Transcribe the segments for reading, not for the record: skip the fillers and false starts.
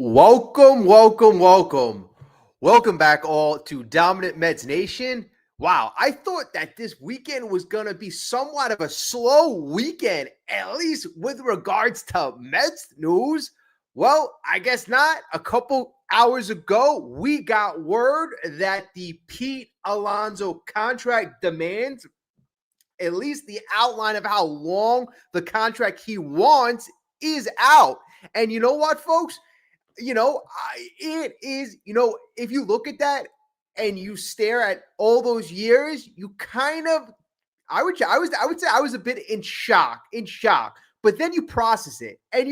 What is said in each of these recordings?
Welcome, welcome, welcome. Welcome back all to Dominant Mets Nation. Wow, I thought that this weekend was going to be somewhat of a slow weekend, at least with regards to Mets news. Well, I guess not. A couple hours ago, we got word that the Pete Alonso contract demands, at least the outline of how long the contract he wants, is out. And you know what, folks? It is, if you look at that and you stare at all those years, you kind of, I would say I was a bit in shock. But then you process it and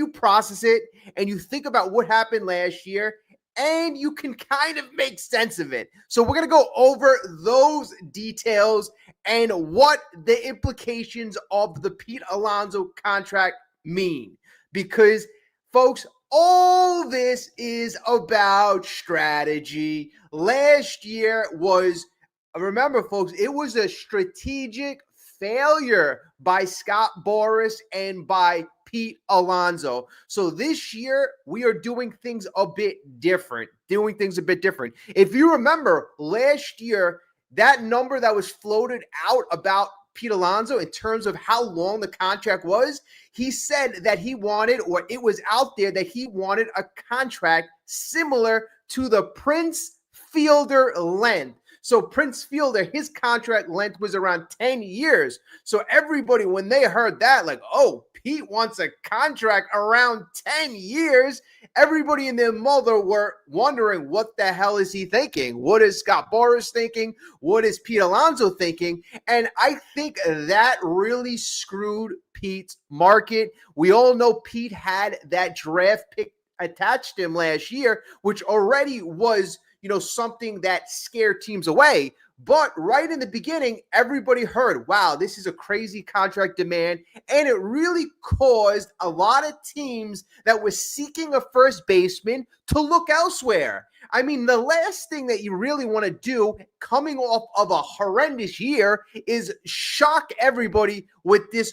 you think about what happened last year and you can kind of make sense of it. So we're going to go over those details and what the implications of the Pete Alonso contract mean. Because, folks, all this is about strategy. Last year was, remember, folks, it was a strategic failure by Scott Boras and by Pete Alonso. So this year, we are doing things a bit different. If you remember, last year, that number that was floated out about Pete Alonso in terms of how long the contract was, he said that he wanted, or it was out there that he wanted a contract similar to the Prince Fielder length. So Prince Fielder, his contract length was around 10 years. So everybody, when they heard that, like, oh, Pete wants a contract around 10 years, everybody and their mother were wondering, what the hell is he thinking? What is Scott Boras thinking? What is Pete Alonso thinking? And I think that really screwed Pete's market. We all know Pete had that draft pick attached to him last year, which already was, something that scared teams away. But right in the beginning, everybody heard, wow, this is a crazy contract demand. And it really caused a lot of teams that were seeking a first baseman to look elsewhere. I mean, the last thing that you really want to do coming off of a horrendous year is shock everybody with this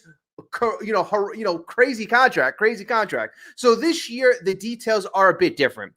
crazy contract. So this year, the details are a bit different.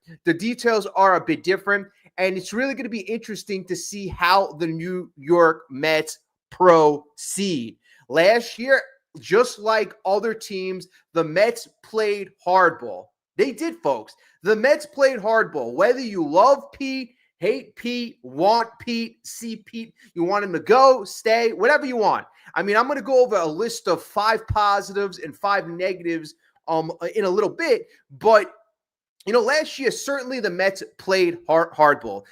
And it's really going to be interesting to see how the New York Mets proceed. Last year, just like other teams, the Mets played hardball. They did, folks. The Mets played hardball. Whether you love Pete, hate Pete, want Pete, see Pete, you want him to go, stay, whatever you want. I mean, I'm going to go over a list of 5 positives and 5 negatives in a little bit, but last year, certainly the Mets played hardball.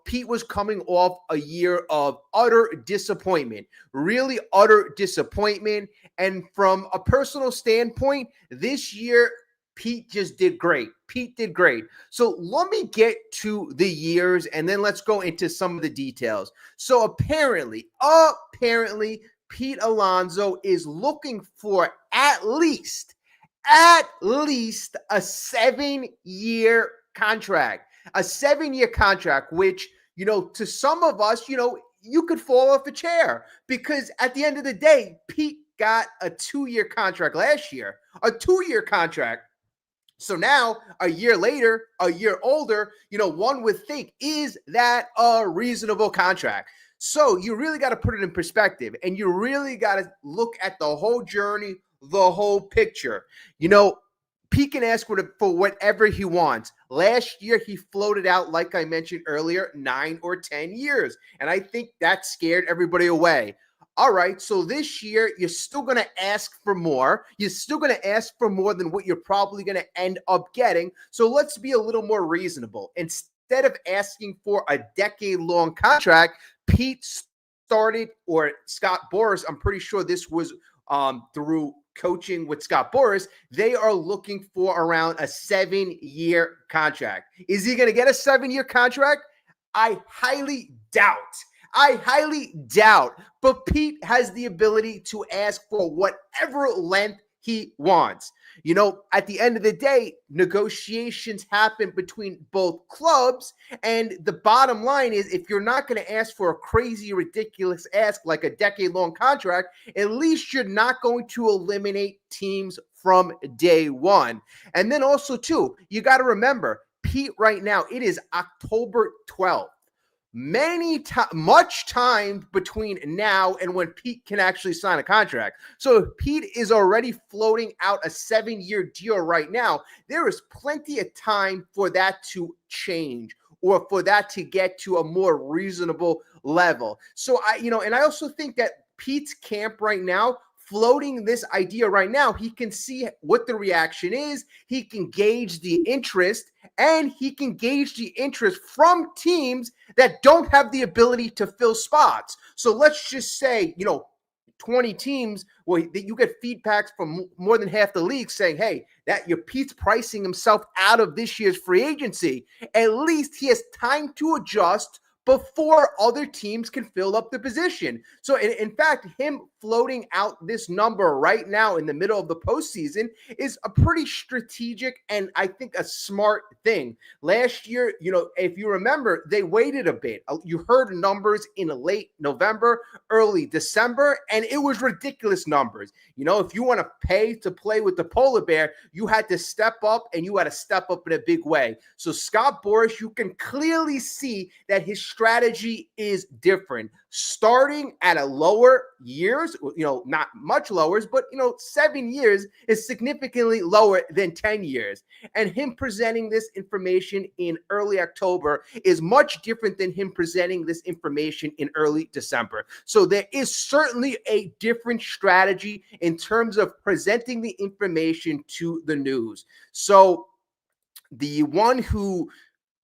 Pete was coming off a year of utter disappointment, really utter disappointment. And from a personal standpoint, this year, Pete just did great. So let me get to the years and then let's go into some of the details. So apparently, Pete Alonso is looking for at least a 7-year contract. A 7-year contract, which, to some of us, you could fall off a chair because at the end of the day, Pete got a 2-year contract last year, a 2-year contract. So now, a year later, a year older, one would think, is that a reasonable contract? So you really got to put it in perspective and you really got to look at the whole journey, the whole picture. Pete can ask for whatever he wants. Last year, he floated out, like I mentioned earlier, 9 or 10 years. And I think that scared everybody away. All right, so this year, you're still going to ask for more. You're still going to ask for more than what you're probably going to end up getting. So let's be a little more reasonable. Instead of asking for a decade-long contract, Pete started, or Scott Boras, I'm pretty sure this was through coaching with Scott Boras, they are looking for around a 7-year contract. Is he going to get a 7-year contract? I highly doubt. But Pete has the ability to ask for whatever length he wants. At the end of the day, negotiations happen between both clubs. And the bottom line is, if you're not going to ask for a crazy, ridiculous ask like a decade-long contract, at least you're not going to eliminate teams from day one. And then also, too, you got to remember, Pete right now, it is October 12th. Much time between now and when Pete can actually sign a contract. So if Pete is already floating out a 7-year deal right now, there is plenty of time for that to change or for that to get to a more reasonable level. So and I also think that Pete's camp right now, floating this idea right now, he can see what the reaction is. He can gauge the interest, and he can gauge the interest from teams that don't have the ability to fill spots. So let's just say, 20 teams, well, you get feedbacks from more than half the league saying, hey, that your Pete's pricing himself out of this year's free agency. At least he has time to adjust before other teams can fill up the position. So in fact, him floating out this number right now in the middle of the postseason is a pretty strategic and I think a smart thing. Last year, if you remember, they waited a bit. You heard numbers in late November, early December, and it was ridiculous numbers. If you want to pay to play with the polar bear, you had to step up, and you had to step up in a big way. So Scott Boras, you can clearly see that his strategy is different. Starting at a lower years, not much lower, but 7 years is significantly lower than 10 years. And him presenting this information in early October is much different than him presenting this information in early December. So there is certainly a different strategy in terms of presenting the information to the news. So the one who,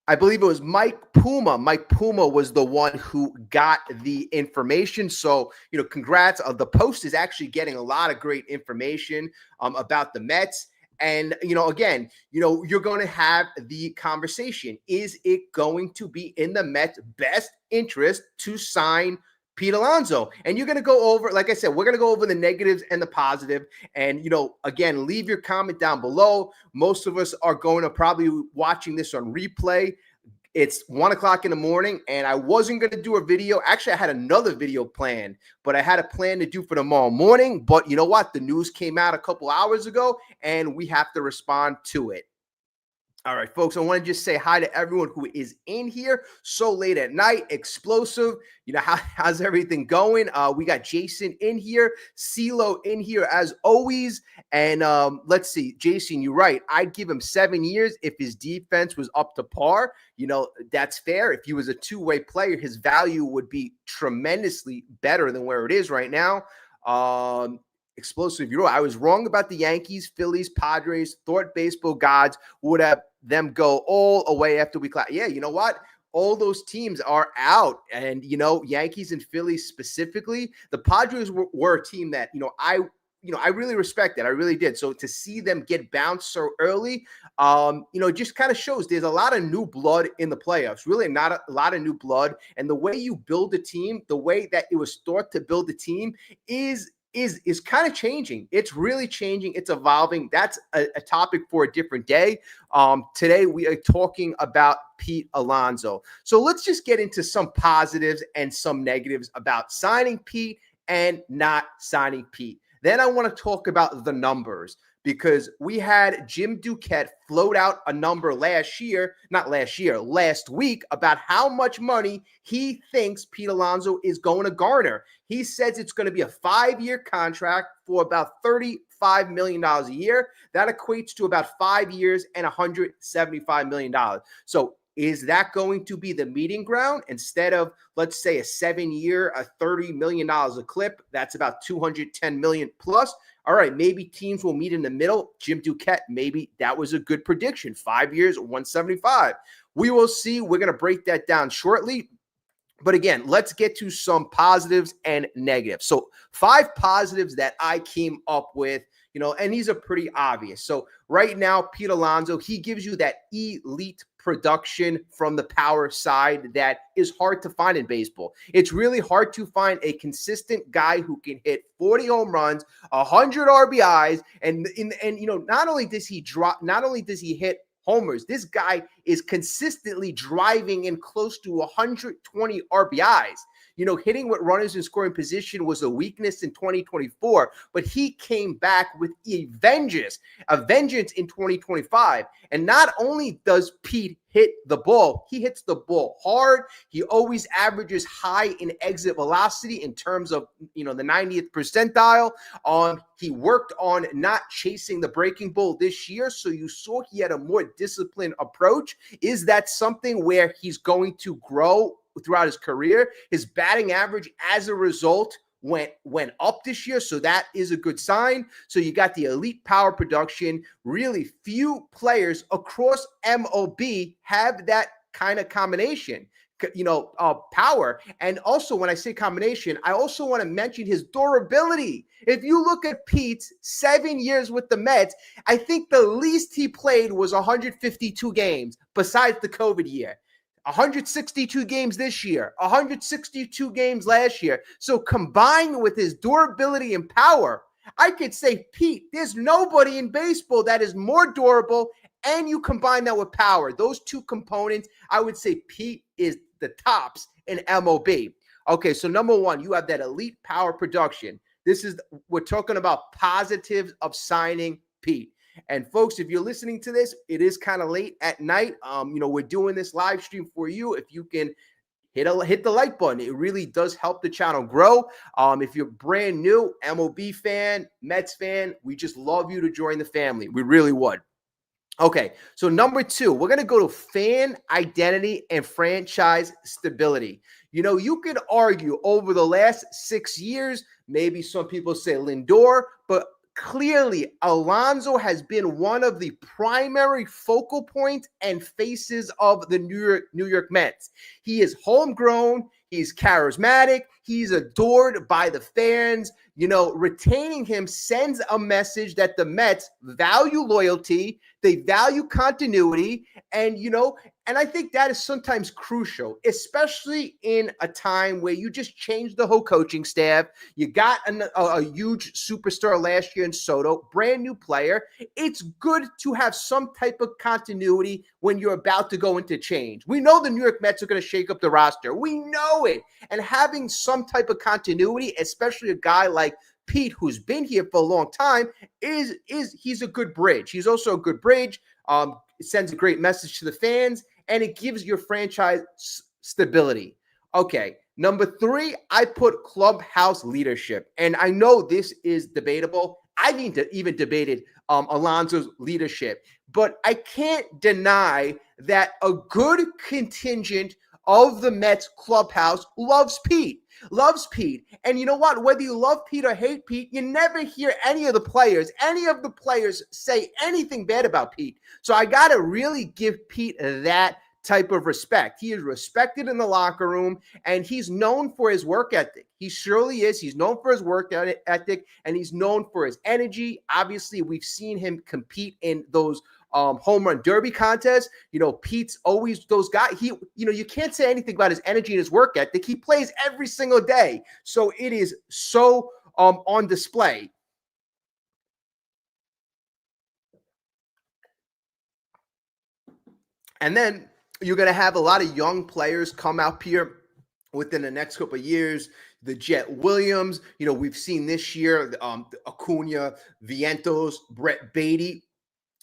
I believe it was Mike Puma. Mike Puma was the one who got the information. So, congrats. The Post is actually getting a lot of great information about the Mets. And, again, you're going to have the conversation. Is it going to be in the Mets' best interest to sign Pete Alonso? And you're going to go over, like I said, we're going to go over the negatives and the positive. And, again, leave your comment down below. Most of us are going to probably watching this on replay. It's 1 o'clock in the morning, and I wasn't going to do a video. Actually, I had another video planned, but I had a plan to do for tomorrow morning. But you know what? The news came out a couple hours ago, and we have to respond to it. All right, folks, I want to just say hi to everyone who is in here so late at night. Explosive, how's everything going? We got Jason in here, CeeLo in here as always. And let's see, Jason, you're right. I'd give him 7 years if his defense was up to par. That's fair. If he was a two-way player, his value would be tremendously better than where it is right now. Explosive, I was wrong about the Yankees, Phillies, Padres. Thought baseball gods would have them go all away after we clap. Yeah, you know what? All those teams are out. And, Yankees and Phillies specifically, the Padres were a team that, I really respected. I really did. So to see them get bounced so early, just kind of shows there's a lot of new blood in the playoffs. Really not a lot of new blood. And the way you build a team, the way that it was thought to build a team is kind of changing. It's really changing. It's evolving. That's a topic for a different day. Today, we are talking about Pete Alonso. So let's just get into some positives and some negatives about signing Pete and not signing Pete. Then I want to talk about the numbers, because we had Jim Duquette float out a number last week, about how much money he thinks Pete Alonso is going to garner. He says it's going to be a 5-year contract for about $35 million a year. That equates to about 5 years and $175 million. So is that going to be the meeting ground? Instead of, let's say, a 7-year, a $30 million a clip, that's about $210 million plus. All right, maybe teams will meet in the middle. Jim Duquette, maybe that was a good prediction. 5 years, 175. We will see. We're going to break that down shortly. But again, let's get to some positives and negatives. So 5 positives that I came up with, and these are pretty obvious. So right now, Pete Alonso, he gives you that elite production from the power side that is hard to find in baseball. It's really hard to find a consistent guy who can hit 40 home runs, 100 RBIs, and not only does he hit homers, this guy is consistently driving in close to 120 RBIs. Hitting with runners in scoring position was a weakness in 2024, but he came back with a vengeance in 2025. And not only does Pete hit the ball, he hits the ball hard. He always averages high in exit velocity in terms of, the 90th percentile. He worked on not chasing the breaking ball this year, so you saw he had a more disciplined approach. Is that something where he's going to grow throughout his career? His batting average, as a result, went up this year, so that is a good sign. So you got the elite power production. Really few players across MLB have that kind of combination, power. And also, when I say combination, I also want to mention his durability. If you look at Pete's 7 years with the Mets, I think the least he played was 152 games besides the COVID year. 162 games this year, 162 games last year. So combined with his durability and power, I could say, Pete, there's nobody in baseball that is more durable, and you combine that with power. Those two components, I would say Pete is the tops in MLB. Okay, so number one, you have that elite power production. We're talking about positives of signing Pete. And folks, if you're listening to this, it is kind of late at night. We're doing this live stream for you. If you can hit the like button, it really does help the channel grow. If you're brand new, MLB fan, Mets fan, we just love you to join the family. We really would. Okay, so number two, we're going to go to fan identity and franchise stability. You could argue over the last 6 years, maybe some people say Lindor, but clearly, Alonso has been one of the primary focal points and faces of the New York Mets. He is homegrown. He's charismatic. He's adored by the fans. Retaining him sends a message that the Mets value loyalty. They value continuity. And I think that is sometimes crucial, especially in a time where you just changed the whole coaching staff. You got a huge superstar last year in Soto, brand new player. It's good to have some type of continuity when you're about to go into change. We know the New York Mets are going to shake up the roster. We know it. And having some type of continuity, especially a guy like Pete, who's been here for a long time, he's a good bridge. He's also a good bridge. It sends a great message to the fans, and it gives your franchise stability. Okay, number three, I put clubhouse leadership. And I know this is debatable. I've even debated Alonso's leadership, but I can't deny that a good contingent of the Mets clubhouse loves Pete. And you know what? Whether you love Pete or hate Pete, you never hear any of the players say anything bad about Pete. So I got to really give Pete that type of respect. He is respected in the locker room, and he's known for his work ethic. He surely is. He's known for his work ethic, and he's known for his energy. Obviously, we've seen him compete in those home run derby contests. Pete's always those guys. You can't say anything about his energy and his work ethic. He plays every single day. So it is so on display. And then you're going to have a lot of young players come out here within the next couple of years. The Jet Williams, we've seen this year, Acuna, Vientos, Brett Beatty.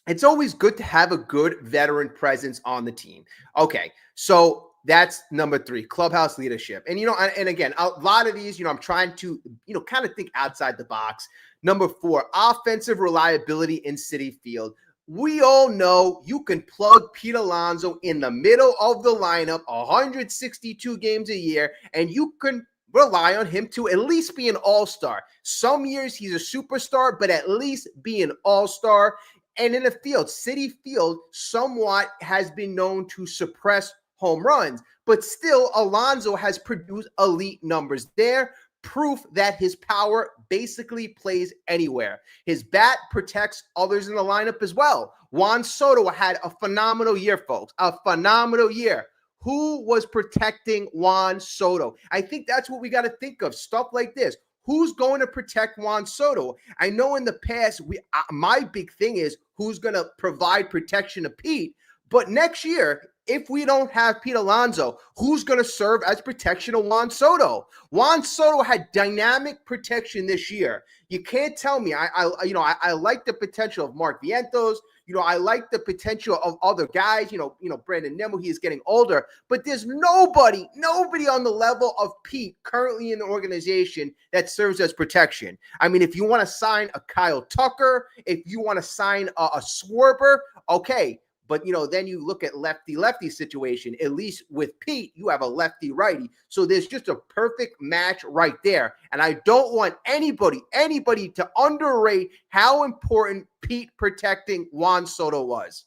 It's always good to have a good veteran presence on the team. Okay, so that's number three, clubhouse leadership. And, and again, a lot of these, I'm trying to, kind of think outside the box. Number four, offensive reliability in Citi Field. We all know you can plug Pete Alonso in the middle of the lineup 162 games a year, and you can rely on him to at least be an all-star. Some years he's a superstar, but at least be an all-star. And in the field, Citi Field somewhat has been known to suppress home runs, but still Alonso has produced elite numbers there. Proof that his power basically plays anywhere. His bat protects others in the lineup as well. Juan Soto had a phenomenal year, folks. A phenomenal year. Who was protecting Juan Soto? I think that's what we got to think of. Stuff like this. Who's going to protect Juan Soto? I know in the past, my big thing is who's going to provide protection to Pete. But next year, if we don't have Pete Alonso, who's going to serve as protection of Juan Soto? Juan Soto had dynamic protection this year. You can't tell me. I like the potential of Mark Vientos. I like the potential of other guys. Brandon Nimmo, he is getting older, but there's nobody on the level of Pete currently in the organization that serves as protection. I mean, if you want to sign a Kyle Tucker, if you want to sign a Schwarber, okay. But, then you look at lefty situation. At least with Pete, you have a lefty-righty. So there's just a perfect match right there. And I don't want anybody to underrate how important Pete protecting Juan Soto was.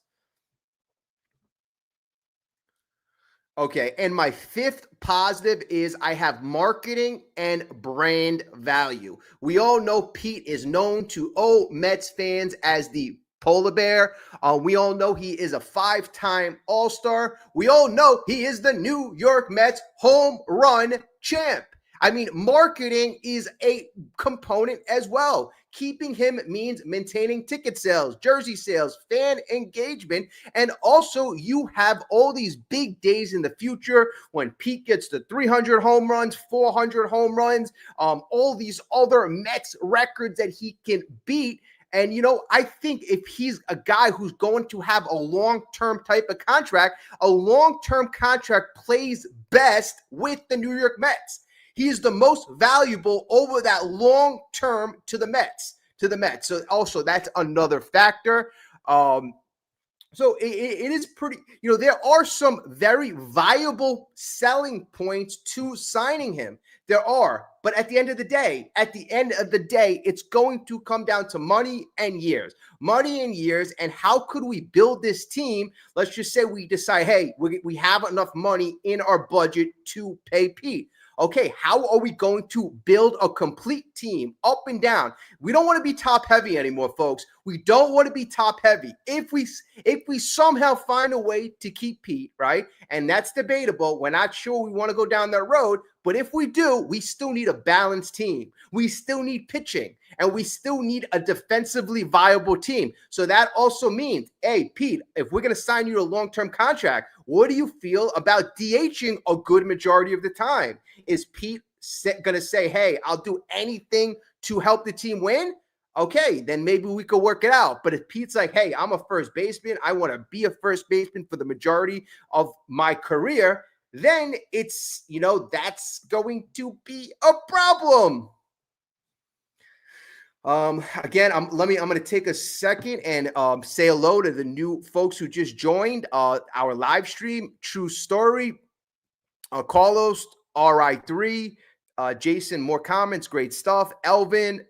Okay, and my fifth positive is I have marketing and brand value. We all know Pete is known to Mets fans as the polar bear. We all know he is a 5-time All-Star. We all know he is the New York Mets home run champ. I mean, marketing is a component as well. Keeping him means maintaining ticket sales, jersey sales, fan engagement, and also you have all these big days in the future when Pete gets to 300 home runs, 400 home runs, all these other Mets records that he can beat. And, I think if he's a guy who's going to have a long-term type of contract, a long-term contract plays best with the New York Mets. He is the most valuable over that long term to the Mets. So also that's another factor. So it is pretty, there are some very viable selling points to signing him. There are, but at the end of the day, it's going to come down to money and years. And how could we build this team? Let's just say we decide, hey, we have enough money in our budget to pay Pete. Okay, how are we going to build a complete team up and down? We don't want to be top heavy anymore, folks. We don't want to be top heavy. If we somehow find a way to keep Pete, right? And that's debatable. We're not sure we want to go down that road. But if we do, we still need a balanced team. We still need pitching. And we still need a defensively viable team. So that also means, hey, Pete, if we're going to sign you to a long-term contract, what do you feel about DHing a good majority of the time? Is Pete going to say, hey, I'll do anything to help the team win? Okay, then maybe we could work it out. But if Pete's like, hey, I'm a first baseman, I want to be a first baseman for the majority of my career, then it's, that's going to be a problem. Again, I'm going to take a second and say hello to the new folks who just joined our live stream. True Story, Carlos, RI3, Jason, more comments, great stuff. Elvin,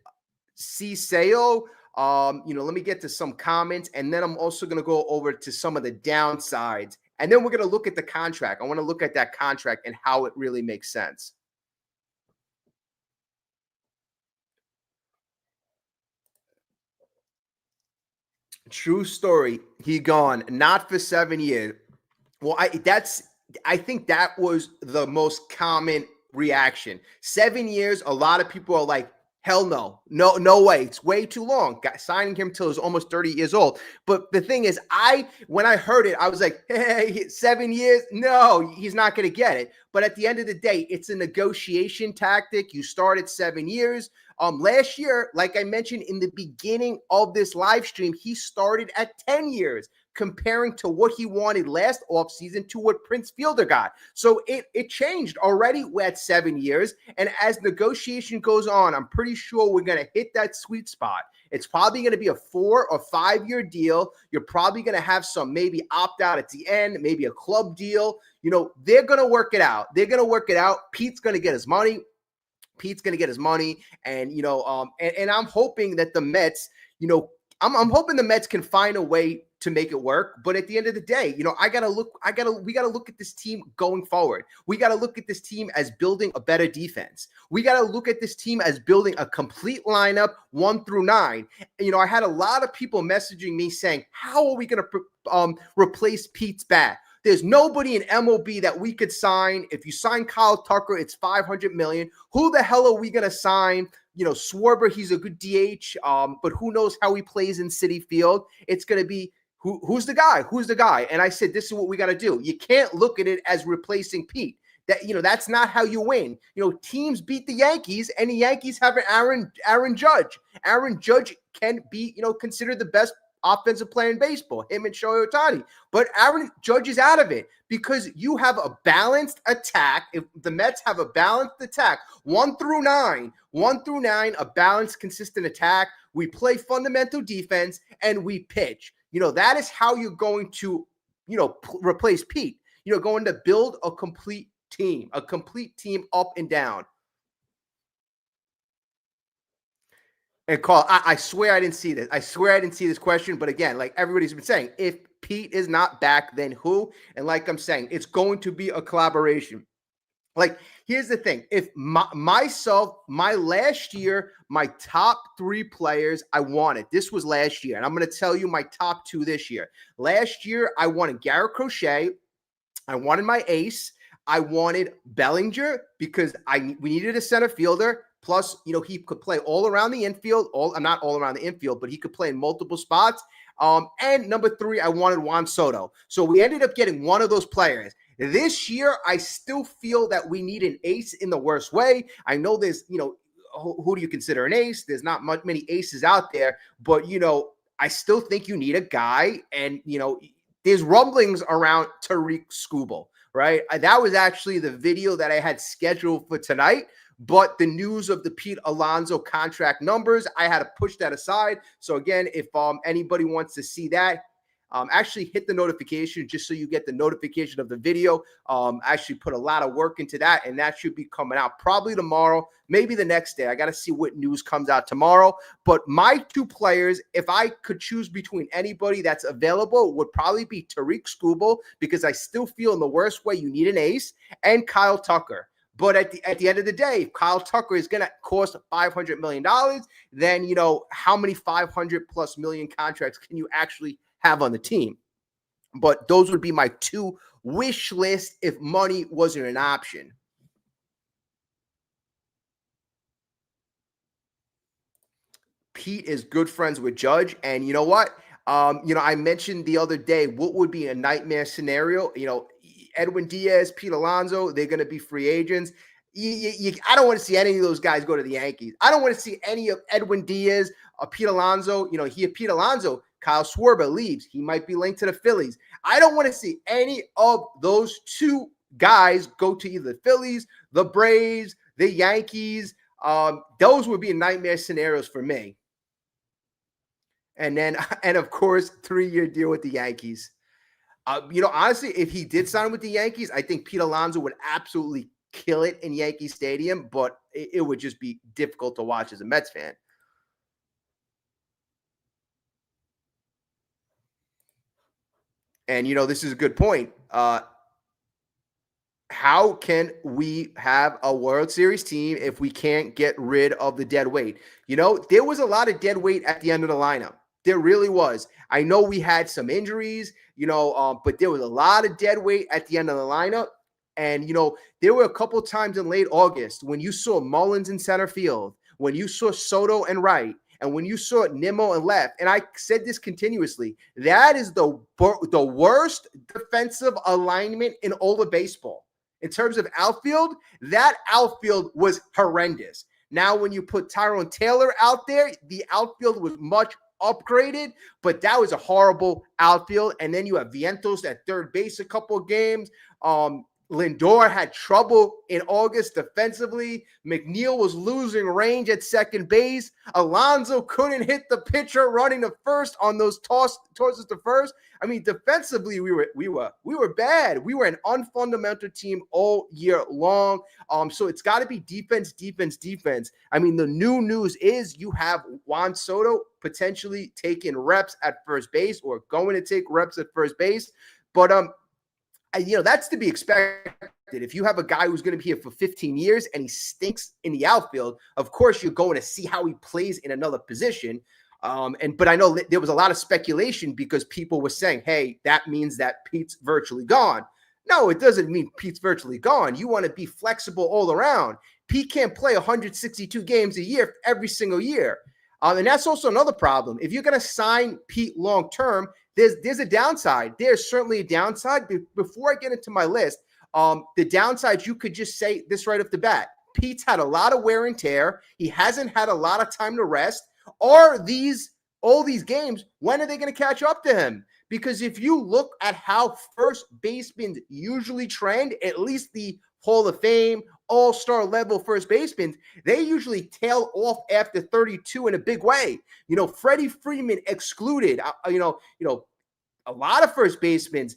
Ciseo, let me get to some comments, and then I'm also going to go over to some of the downsides, and then we're going to look at the contract. I want to look at that contract and how it really makes sense. True Story. He gone, not for 7 years. Well, I think that was the most common reaction. 7 years, a lot of people are like, hell no way. It's way too long. Signing him till he's almost 30 years old. But the thing is, when I heard it, I was like, hey, 7 years? No, he's not going to get it. But at the end of the day, it's a negotiation tactic. You start at 7 years. Last year, like I mentioned in the beginning of this live stream, he started at 10 years, comparing to what he wanted last offseason to what Prince Fielder got. So it changed already at 7 years. And as negotiation goes on, I'm pretty sure we're going to hit that sweet spot. It's probably going to be a 4 or 5 year deal. You're probably going to have some maybe opt out at the end, maybe a club deal. They're going to work it out. Pete's going to get his money. And, and I'm hoping that the Mets, I'm hoping the Mets can find a way to make it work. But at the end of the day, we got to look at this team going forward. We got to look at this team as building a better defense. We got to look at this team as building a complete lineup 1 through 9. I had a lot of people messaging me saying, how are we going to replace Pete's bat? There's nobody in MLB that we could sign. If you sign Kyle Tucker, it's $500 million. Who the hell are we going to sign? Schwarber, he's a good DH, but who knows how he plays in Citi Field. It's going to be who's the guy? Who's the guy? And I said, this is what we got to do. You can't look at it as replacing Pete. That's not how you win. Teams beat the Yankees, and the Yankees have an Aaron Judge. Aaron Judge can be, considered the best offensive player in baseball, him and Shohei Ohtani. But Aaron Judge is out of it because you have a balanced attack. If the Mets have a balanced attack, 1 through 9, a balanced, consistent attack. We play fundamental defense and we pitch. That is how you're going to, replace Pete. Going to build a complete team up and down. And Carl, I swear I didn't see this. I swear I didn't see this question. But again, like everybody's been saying, if Pete is not back, then who? And like I'm saying, it's going to be a collaboration. Like, here's the thing. If my last year, my top 3 players I wanted, this was last year. And I'm going to tell you my top 2 this year. Last year, I wanted Garrett Crochet. I wanted my ace. I wanted Bellinger because we needed a center fielder. Plus, he could play all around the infield. Not all around the infield, but he could play in multiple spots. And number 3, I wanted Juan Soto. So we ended up getting one of those players. This year, I still feel that we need an ace in the worst way. I know there's, who do you consider an ace? There's not many aces out there, but, I still think you need a guy. And, there's rumblings around Tariq Skubal, right? That was actually the video that I had scheduled for tonight. But the news of the Pete Alonso contract numbers, I had to push that aside. So again, if anybody wants to see that, actually hit the notification just so you get the notification of the video. Actually put a lot of work into that, and that should be coming out probably tomorrow, maybe the next day. I got to see what news comes out tomorrow. But my 2 players, if I could choose between anybody that's available, would probably be Tariq Skubal, because I still feel in the worst way you need an ace, and Kyle Tucker. But at the end of the day, if Kyle Tucker is going to cost $500 million, then, how many 500+ million contracts can you actually have on the team? But those would be my 2 wish list if money wasn't an option. Pete is good friends with Judge. And you know what? I mentioned the other day, what would be a nightmare scenario? Edwin Diaz, Pete Alonso, they're going to be free agents. I don't want to see any of those guys go to the Yankees. I don't want to see any of Edwin Diaz or Pete Alonso. Pete Alonso, Kyle Schwarber leaves. He might be linked to the Phillies. I don't want to see any of those 2 guys go to either the Phillies, the Braves, the Yankees. Those would be nightmare scenarios for me. And of course, 3-year deal with the Yankees. Honestly, if he did sign with the Yankees, I think Pete Alonso would absolutely kill it in Yankee Stadium, but it would just be difficult to watch as a Mets fan. And, this is a good point. How can we have a World Series team if we can't get rid of the dead weight? There was a lot of dead weight at the end of the lineup. There really was. I know we had some injuries, but there was a lot of dead weight at the end of the lineup. And, there were a couple times in late August when you saw Mullins in center field, when you saw Soto and right, and when you saw Nimmo and left. And I said this continuously, that is the worst defensive alignment in all of baseball. In terms of outfield, that outfield was horrendous. Now, when you put Tyrone Taylor out there, the outfield was much upgraded, but that was a horrible outfield. And then you have Vientos at third base a couple of games. Lindor had trouble in August defensively. McNeil was losing range at second base. Alonso couldn't hit the pitcher running to first on those tosses to first. I mean, defensively, we were bad. We were an unfundamental team all year long. So it's got to be defense. I mean, the new news is you have Juan Soto potentially taking reps at first base or going to take reps at first base. But that's to be expected. If you have a guy who's going to be here for 15 years and he stinks in the outfield, of course you're going to see how he plays in another position. But I know there was a lot of speculation because people were saying, hey, that means that Pete's virtually gone. No, it doesn't mean Pete's virtually gone. You want to be flexible all around. Pete can't play 162 games a year every single year. And that's also another problem. If you're going to sign Pete long-term, there's a downside. There's certainly a downside. Before I get into my list, the downsides, you could just say this right off the bat. Pete's had a lot of wear and tear. He hasn't had a lot of time to rest. Are all these games, when are they going to catch up to him? Because if you look at how first basemen usually trend, at least the Hall of Fame, all-star level first basemen, they usually tail off after 32 in a big way. Freddie Freeman excluded. A lot of first basemen,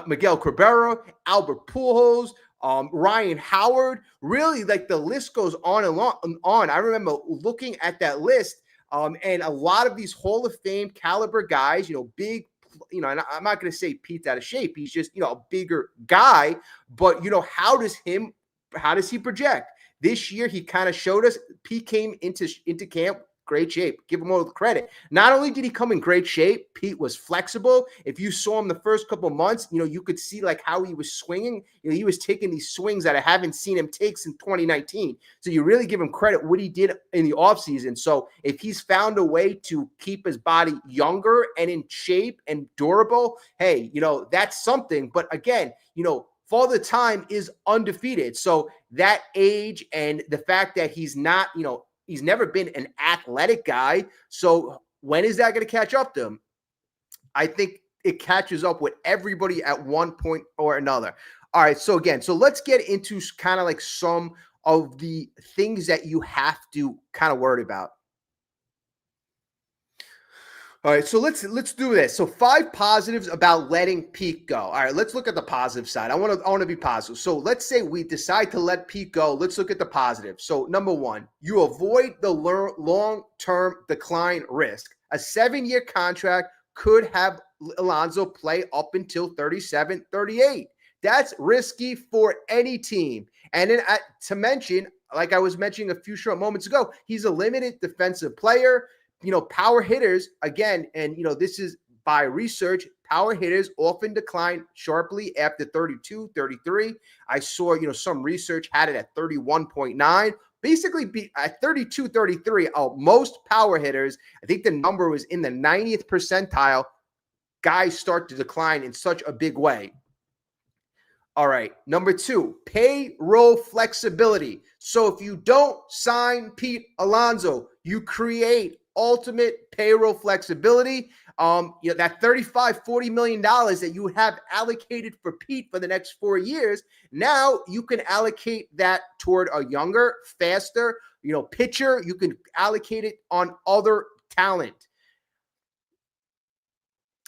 Miguel Cabrera, Albert Pujols, Ryan Howard, really, like, the list goes on and on. I remember looking at that list, and a lot of these Hall of Fame caliber guys, big, and I'm not going to say Pete's out of shape. He's just, a bigger guy, but how does he project? This year, he kind of showed us. Pete came into camp great shape. Give him all the credit. Not only did he come in great shape, Pete was flexible. If you saw him the first couple of months, you could see like how he was swinging. He was taking these swings that I haven't seen him take since 2019. So you really give him credit what he did in the offseason. So if he's found a way to keep his body younger and in shape and durable, hey, that's something. But again, Father Time is undefeated. So that age and the fact that he's not, he's never been an athletic guy. So when is that going to catch up to him? I think it catches up with everybody at one point or another. All right. So let's get into kind of like some of the things that you have to kind of worry about. All right, so let's do this. So 5 positives about letting Pete go. All right, let's look at the positive side. I want to be positive. So let's say we decide to let Pete go. Let's look at the positive. So number 1, you avoid the long-term decline risk. A 7-year contract could have Alonso play up until 37, 38. That's risky for any team. And then to mention, like I was mentioning a few short moments ago, he's a limited defensive player. Power hitters, again, and, this is by research, power hitters often decline sharply after 32, 33. I saw, some research had it at 31.9. Basically, at 32, 33, most power hitters, I think the number was in the 90th percentile, guys start to decline in such a big way. All right, number 2, payroll flexibility. So if you don't sign Pete Alonso, you create ultimate payroll flexibility. That $35-40 million that you have allocated for Pete for the next 4 years, now you can allocate that toward a younger, faster, pitcher. You can allocate it on other talent.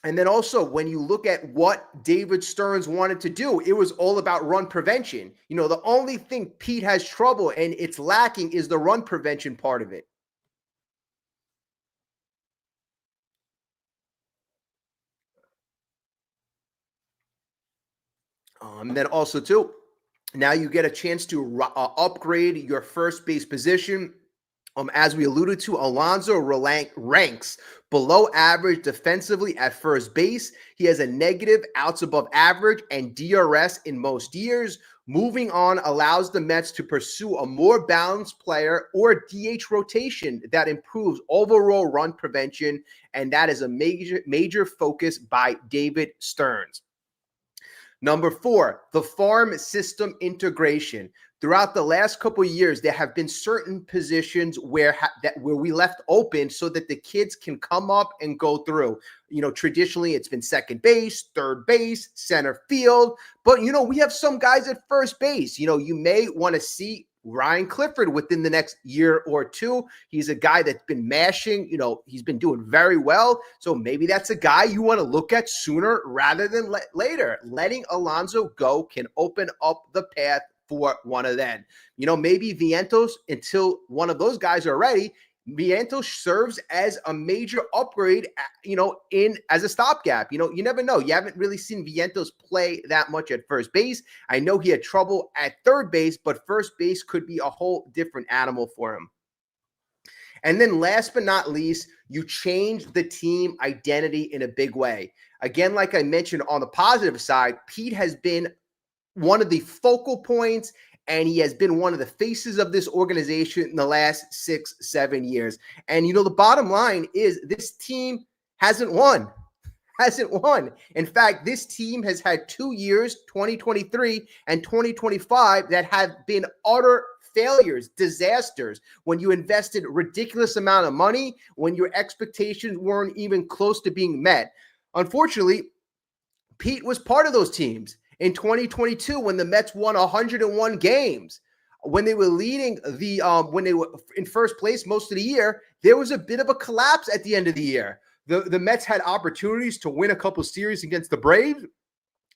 And then also, when you look at what David Stearns wanted to do, it was all about run prevention. The only thing Pete has trouble and it's lacking is the run prevention part of it. Then also, too, now you get a chance to upgrade your first base position. As we alluded to, Alonso ranks below average defensively at first base. He has a negative outs above average and DRS in most years. Moving on allows the Mets to pursue a more balanced player or DH rotation that improves overall run prevention, and that is a major focus by David Stearns. Number 4, the farm system integration. Throughout the last couple of years, there have been certain positions where we left open so that the kids can come up and go through. Traditionally, it's been second base, third base, center field. But, we have some guys at first base. You may want to see Ryan Clifford within the next year or two. He's a guy that's been mashing. He's been doing very well. So maybe that's a guy you want to look at sooner rather than later. Letting Alonso go can open up the path for one of them. Maybe Vientos, until one of those guys are ready, Vientos serves as a major upgrade, as a stopgap. You never know. You haven't really seen Vientos play that much at first base. I know he had trouble at third base, but first base could be a whole different animal for him. And then last but not least, you change the team identity in a big way. Again, like I mentioned on the positive side, Pete has been one of the focal points, and he has been one of the faces of this organization in the last 6-7 years. And, the bottom line is this team hasn't won. hasn't won. In fact, this team has had 2 years, 2023 and 2025, that have been utter failures, disasters, when you invested ridiculous amount of money, when your expectations weren't even close to being met. Unfortunately, Pete was part of those teams in 2022 when the Mets won 101 games. When they were leading when they were in first place most of the year, there was a bit of a collapse at the end of the year. The Mets had opportunities to win a couple series against the Braves.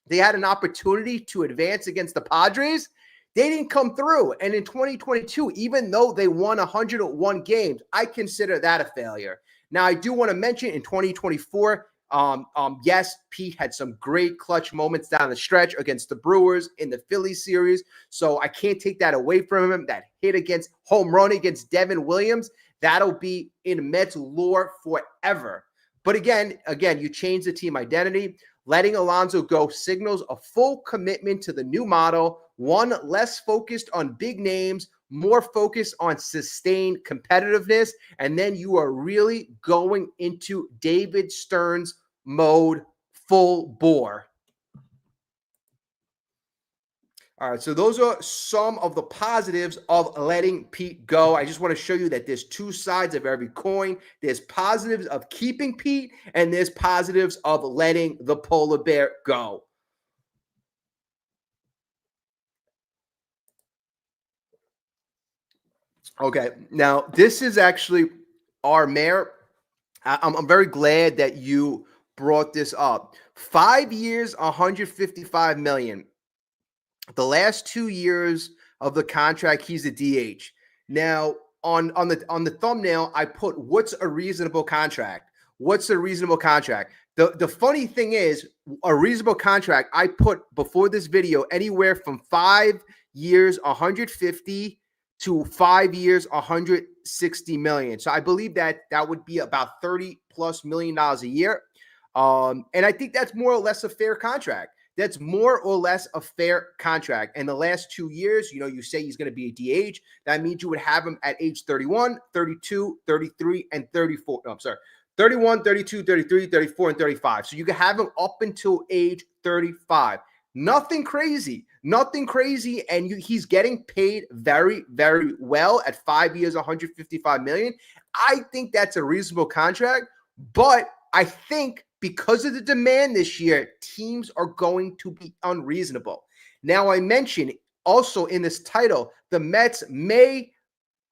They had an opportunity to advance against the Padres. They didn't come through. And in 2022, even though they won 101 games, I consider that a failure. Now, I do want to mention in 2024, yes, Pete had some great clutch moments down the stretch against the Brewers in the Phillies series. So I can't take that away from him. That home run against Devin Williams, that'll be in Mets lore forever. But again, you change the team identity. Letting Alonso go signals a full commitment to the new model, one less focused on big names, more focused on sustained competitiveness, and then you are really going into David Stearns mode full bore. All right, so those are some of the positives of letting Pete go. I just want to show you that there's two sides of every coin. There's positives of keeping Pete, and there's positives of letting the polar bear go. Okay, now this is actually our mayor. I'm very glad that you brought this up. 5 years, 155 million. The last 2 years of the contract, he's a DH. Now, on the thumbnail, I put what's a reasonable contract? What's a reasonable contract? The funny thing is, a reasonable contract, I put before this video anywhere from 5 years, 150 to 5 years, 160 million. So I believe that would be about $30+ million a year. And I think that's more or less a fair contract. That's more or less a fair contract. And the last 2 years, you say he's going to be a DH. That means you would have him at age 31, 32, 33, and 34. No, I'm sorry. 31, 32, 33, 34, and 35. So you can have him up until age 35. Nothing crazy. And he's getting paid very, very well at 5 years, 155 million. I think that's a reasonable contract, but I think because of the demand this year, teams are going to be unreasonable. Now, I mentioned also in this title, the Mets may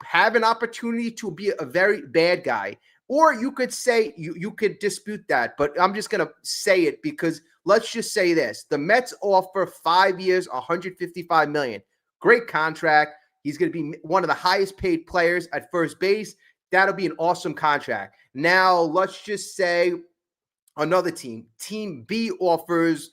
have an opportunity to be a very bad guy. Or you could say, you could dispute that, but I'm just going to say it because let's just say this. The Mets offer 5 years, 155 million. Great contract. He's going to be one of the highest paid players at first base. That'll be an awesome contract. Now, let's just say another team. Team B offers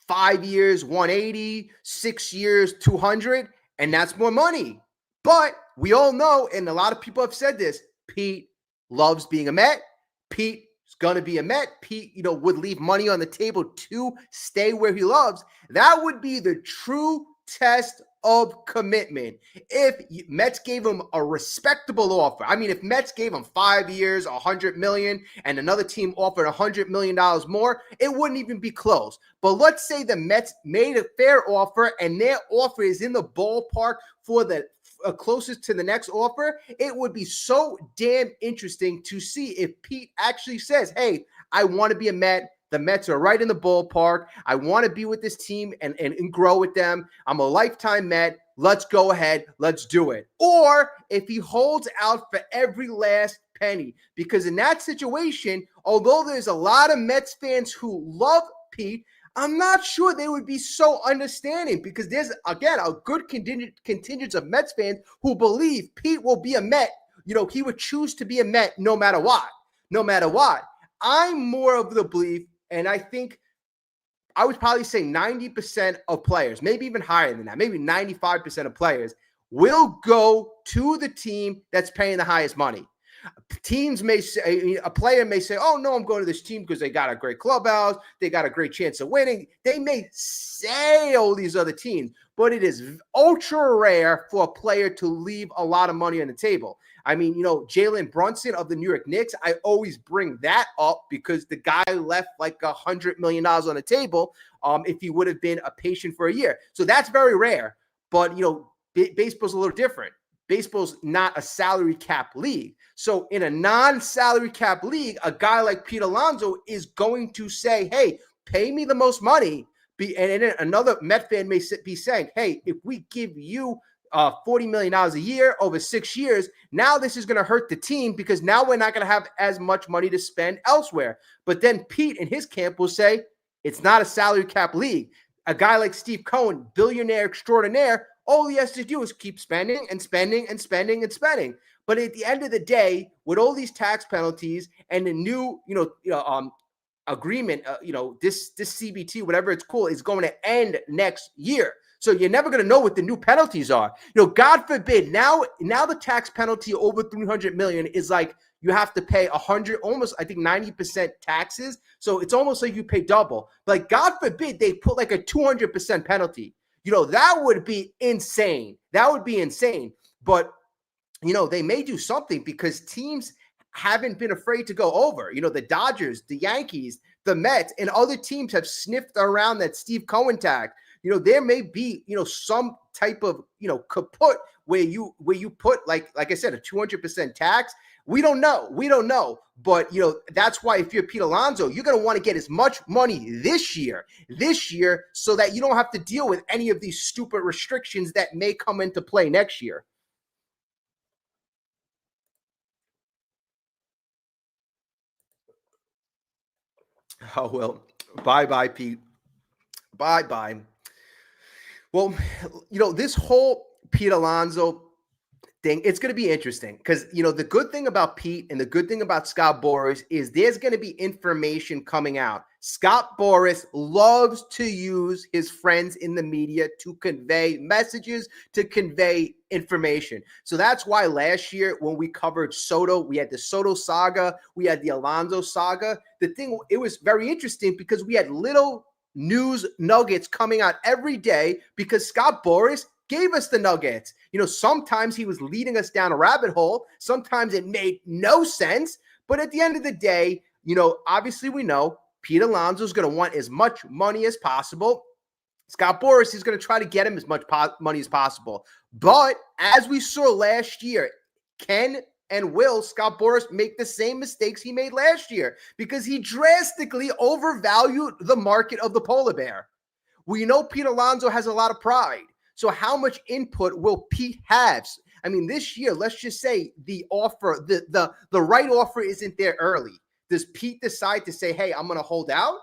5 years, 180, 6 years, 200, and that's more money. But we all know, and a lot of people have said this, Pete loves being a Met. Pete is going to be a Met. Pete, would leave money on the table to stay where he loves. That would be the true test of commitment. If Mets gave him a respectable offer, if Mets gave him 5 years, 100 million, and another team offered $100 million more, it wouldn't even be close. But let's say the Mets made a fair offer and their offer is in the ballpark for the closest to the next offer. It would be so damn interesting to see if Pete actually says, hey, I want to be a Met. The Mets are right in the ballpark. I want to be with this team and grow with them. I'm a lifetime Met. Let's go ahead. Let's do it. Or if he holds out for every last penny, because in that situation, although there's a lot of Mets fans who love Pete, I'm not sure they would be so understanding because there's, again, a good contingent of Mets fans who believe Pete will be a Met. He would choose to be a Met no matter what. I'm more of the belief, and I think I would probably say 90% of players, maybe even higher than that, maybe 95% of players will go to the team that's paying the highest money. Teams may say, a player may say, oh, no, I'm going to this team because they got a great clubhouse. They got a great chance of winning. They may say all these other teams, but it is ultra rare for a player to leave a lot of money on the table. I mean, Jalen Brunson of the New York Knicks, I always bring that up because the guy left like $100 million on the table if he would have been a patient for a year. So that's very rare. But, baseball's a little different. Baseball's not a salary cap league. So in a non-salary cap league, a guy like Pete Alonso is going to say, hey, pay me the most money. And then another Met fan may be saying, hey, if we give you $40 million a year over 6 years, now this is going to hurt the team because now we're not going to have as much money to spend elsewhere. But then Pete and his camp will say, it's not a salary cap league. A guy like Steve Cohen, billionaire extraordinaire, all he has to do is keep spending and spending and spending and spending. But at the end of the day, with all these tax penalties and the new, agreement, this CBT, whatever it's called, is going to end next year. So you're never going to know what the new penalties are. God forbid, now the tax penalty over $300 million is like you have to pay 100, almost I think 90% taxes. So it's almost like you pay double. Like God forbid they put like a 200% penalty. That would be insane. That would be insane. But they may do something because teams haven't been afraid to go over. The Dodgers, the Yankees, the Mets, and other teams have sniffed around that Steve Cohen tag. There may be, some type of, kaput where you put like I said, a 200% tax. We don't know. But, that's why if you're Pete Alonso, you're going to want to get as much money this year so that you don't have to deal with any of these stupid restrictions that may come into play next year. Oh, well, bye-bye, Pete. Bye-bye. Well, this whole Pete Alonso thing, it's going to be interesting because, the good thing about Pete and the good thing about Scott Boras is there's going to be information coming out. Scott Boras loves to use his friends in the media to convey messages, to convey information. So that's why last year when we covered Soto, we had the Soto saga, we had the Alonso saga. It was very interesting because we had little news nuggets coming out every day because Scott Boras gave us the nuggets. Sometimes he was leading us down a rabbit hole. Sometimes it made no sense. But at the end of the day, obviously we know Pete Alonso is going to want as much money as possible. Scott Boras is going to try to get him as much money as possible. But as we saw last year, can and will Scott Boras make the same mistakes he made last year? Because he drastically overvalued the market of the polar bear. We know Pete Alonso has a lot of pride. So how much input will Pete have? I mean, this year, let's just say the offer, the right offer isn't there early. Does Pete decide to say, hey, I'm going to hold out?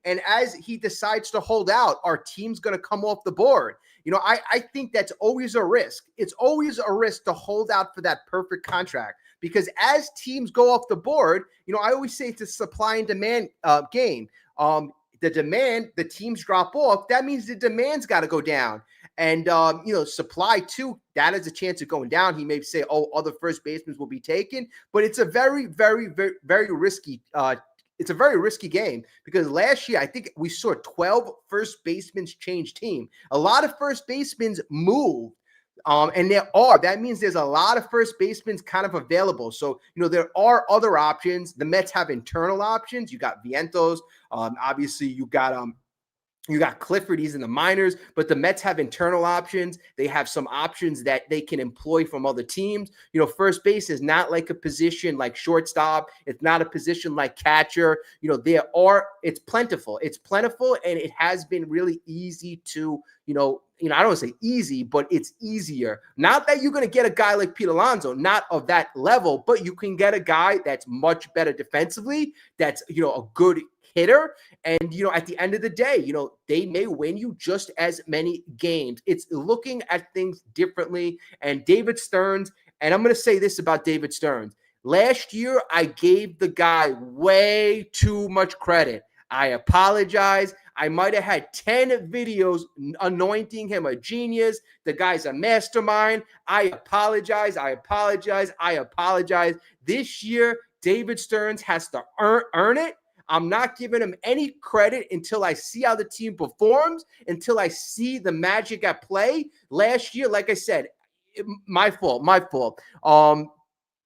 And as he decides to hold out, our team's going to come off the board. I think that's always a risk. It's always a risk to hold out for that perfect contract because as teams go off the board, I always say it's a supply and demand game. The demand, the teams drop off. That means the demand's got to go down. And, supply too, that has a chance of going down. He may say, other first basemen will be taken, but it's a very, very, very, very risky, it's a very risky game because last year, I think we saw 12 first basemen change team. A lot of first basemen moved. And that means there's a lot of first basemen kind of available. So, there are other options. The Mets have internal options. You got Vientos. Obviously you got Clifford, he's in the minors, but the Mets have internal options. They have some options that they can employ from other teams. First base is not like a position like shortstop. It's not a position like catcher. It's plentiful. It's plentiful, and it has been really easy to, I don't want to say easy, but it's easier. Not that you're going to get a guy like Pete Alonso, not of that level, but you can get a guy that's much better defensively, that's, a good hitter. And, at the end of the day, they may win you just as many games. It's looking at things differently. And David Stearns, and I'm going to say this about David Stearns. Last year, I gave the guy way too much credit. I apologize. I might have had 10 videos anointing him a genius. The guy's a mastermind. I apologize. This year, David Stearns has to earn it. I'm not giving him any credit until I see how the team performs, until I see the magic at play. Last year, like I said, my fault.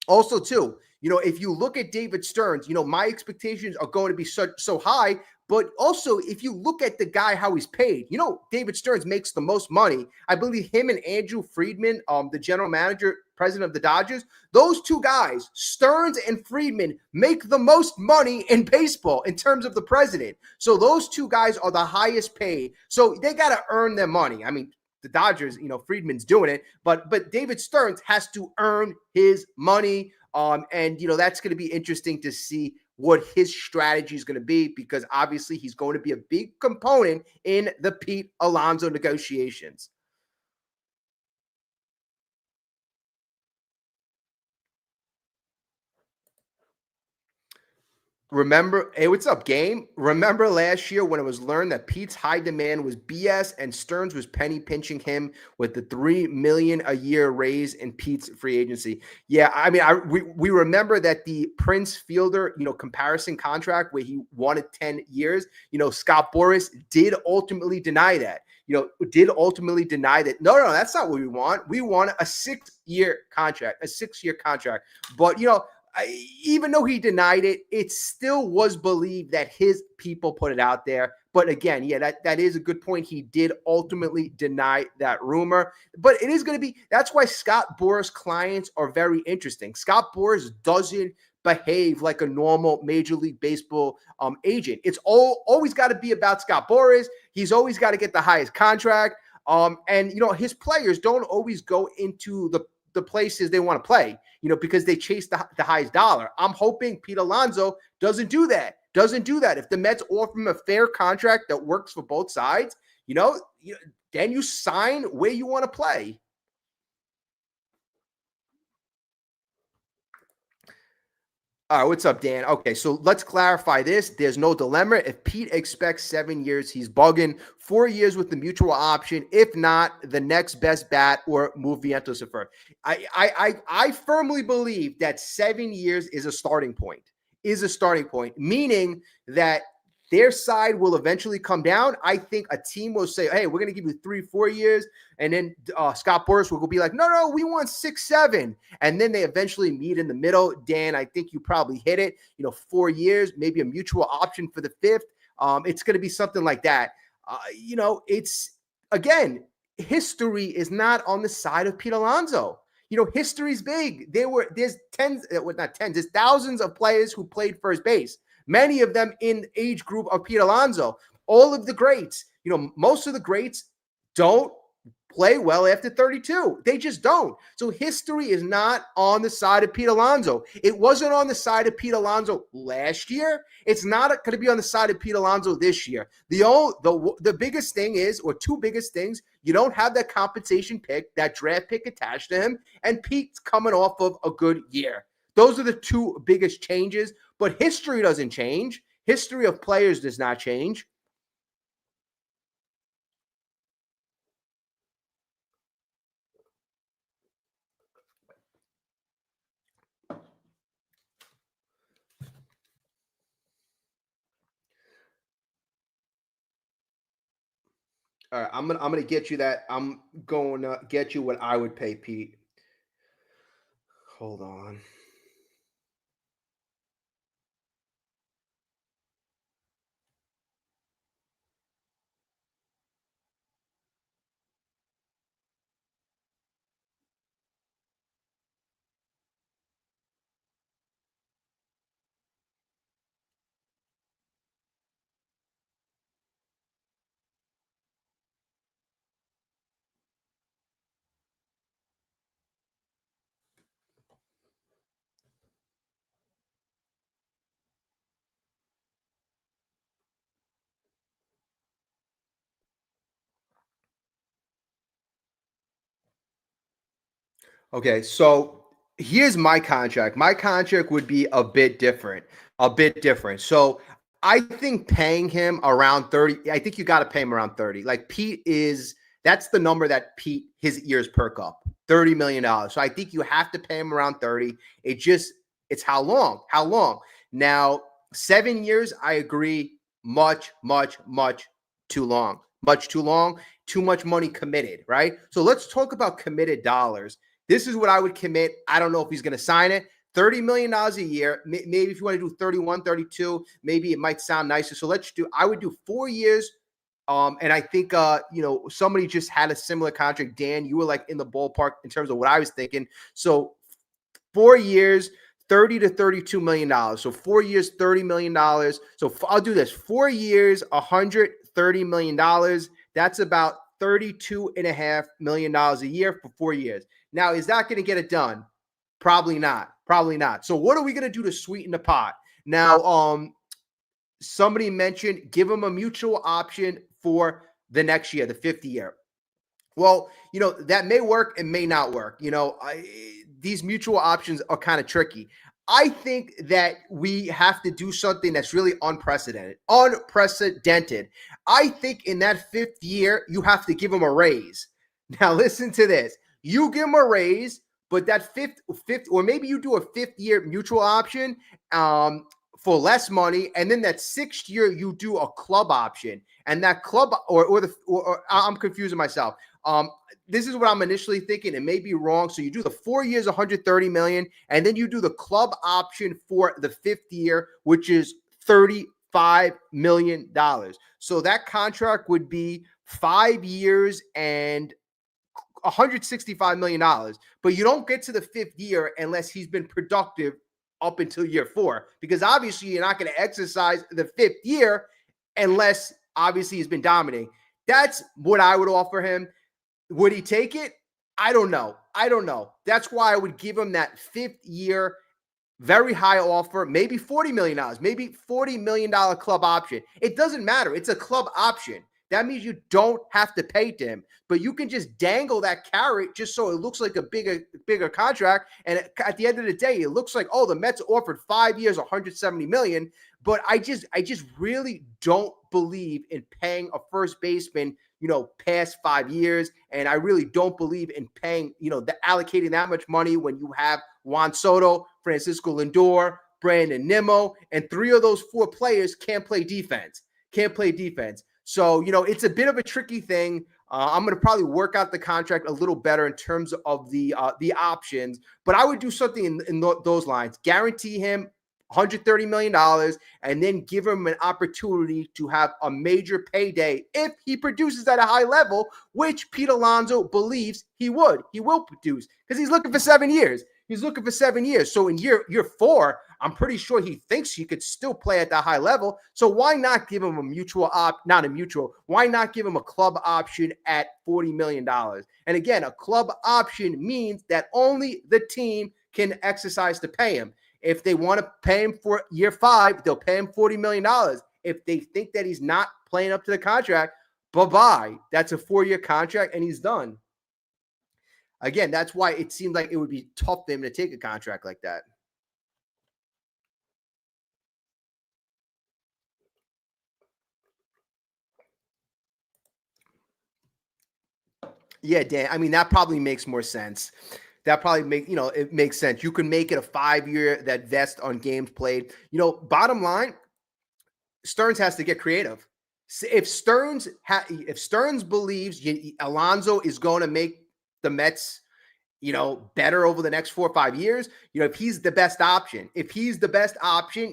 Also, too, if you look at David Stearns, my expectations are going to be so high. But also, if you look at the guy, how he's paid, David Stearns makes the most money. I believe him and Andrew Friedman, the general manager, president of the Dodgers, those two guys, Stearns and Friedman, make the most money in baseball in terms of the president. So those two guys are the highest paid. So they got to earn their money. I mean, the Dodgers, Friedman's doing it, but David Stearns has to earn his money. And that's going to be interesting to see what his strategy is going to be, because obviously he's going to be a big component in the Pete Alonso negotiations. Remember, hey, what's up, game? Remember last year when it was learned that Pete's high demand was BS and Stearns was penny pinching him with the $3 million a year raise in Pete's free agency? Yeah, I mean, we remember that the Prince Fielder, comparison contract where he wanted 10 years. Scott Boras did ultimately deny that. No, that's not what we want. We want a 6-year contract, But even though he denied it, it still was believed that his people put it out there. But again, yeah, that is a good point. He did ultimately deny that rumor. But it is going to be, that's why Scott Boras clients are very interesting. Scott Boras doesn't behave like a normal Major League Baseball agent. It's always got to be about Scott Boras. He's always got to get the highest contract. And his players don't always go into the places they want to play, because they chase the highest dollar. I'm hoping Pete Alonso doesn't do that. If the Mets offer him a fair contract that works for both sides, then you sign where you want to play. All right, what's up, Dan? Okay, so let's clarify this. There's no dilemma. If Pete expects 7 years, he's bugging. 4 years with the mutual option. If not, the next best bat or move Vientos at first. I firmly believe that 7 years is a starting point. Meaning that their side will eventually come down. I think a team will say, hey, we're going to give you 3-4 years. And then Scott Boras will be like, no, we want 6-7. And then they eventually meet in the middle. Dan, I think you probably hit it. 4 years, maybe a mutual option for the 5th. It's going to be something like that. It's, again, history is not on the side of Pete Alonso. History's big. There's thousands of players who played first base. Many of them in age group of Pete Alonso. All of the greats, most of the greats don't play well after 32. They just don't. So history is not on the side of Pete Alonso. It wasn't on the side of Pete Alonso last year. It's not going to be on the side of Pete Alonso this year. The biggest thing is, or two biggest things, you don't have that compensation pick, that draft pick attached to him, and Pete's coming off of a good year. Those are the two biggest changes, but history doesn't change. History of players does not change. All right, I'm gonna get you that. I'm going to get you what I would pay Pete. Hold on. Okay, so here's my contract. My contract would be a bit different. So I think paying him around 30, I think you got to pay him around 30. Like that's the number that his ears perk up, $30 million. So I think you have to pay him around 30. It's how long? Now, 7 years, I agree, much, much, much too long. Too much money committed, right? So let's talk about committed dollars. This is what I would commit. I don't know if he's going to sign it. $30 million a year. Maybe if you want to do 31, 32, maybe it might sound nicer. So I would do 4 years. And I think, somebody just had a similar contract. Dan, you were like in the ballpark in terms of what I was thinking. So 4 years, $30 to $32 million. So 4 years, $30 million. So I'll do this. 4 years, $130 million. That's about $32.5 million a year for 4 years. Now, is that going to get it done? Probably not. Probably not. So what are we going to do to sweeten the pot? Now, somebody mentioned give him a mutual option for the next year, the 5th year. Well, that may work and may not work. These mutual options are kind of tricky. I think that we have to do something that's really unprecedented. I think in that 5th year, you have to give him a raise. Now, listen to this. You give him a raise, but that fifth, or maybe you do a 5th year mutual option for less money, and then that 6th year you do a club option, and that club or I'm confusing myself. This is what I'm initially thinking. It may be wrong. So you do the 4 years, $130 million, and then you do the club option for the 5th year, which is $35 million. So that contract would be 5 years and $165 million. But you don't get to the 5th year unless he's been productive up until year 4, because obviously you're not going to exercise the 5th year unless obviously he's been dominating. That's what I would offer him. Would he take it? I don't know. That's why I would give him that 5th year, very high offer, maybe $40 million, maybe $40 million club option. It doesn't matter. It's a club option. That means you don't have to pay to him, but you can just dangle that carrot just so it looks like a bigger contract. And at the end of the day, it looks like, the Mets offered 5 years, $170 million. But I just really don't believe in paying a first baseman, past 5 years. And I really don't believe in paying, allocating that much money when you have Juan Soto, Francisco Lindor, Brandon Nimmo, and 3 of those 4 players can't play defense. So, it's a bit of a tricky thing. I'm going to probably work out the contract a little better in terms of the options, but I would do something in those lines. Guarantee him $130 million, and then give him an opportunity to have a major payday if he produces at a high level, which Pete Alonso believes he would. He will produce because he's looking for 7 years. So in year 4, I'm pretty sure he thinks he could still play at that high level. So why not give him why not give him a club option at $40 million? And again, a club option means that only the team can exercise to pay him. If they want to pay him for year 5, they'll pay him $40 million. If they think that he's not playing up to the contract, bye-bye. That's a 4-year contract, and he's done. Again, that's why it seemed like it would be tough for him to take a contract like that. Yeah, Dan. I mean, that probably makes more sense. It makes sense. You can make it a 5-year that vests on games played. Bottom line, Stearns has to get creative. If Stearns believes Alonso is going to make the Mets, better over the next 4 or 5 years, if he's the best option,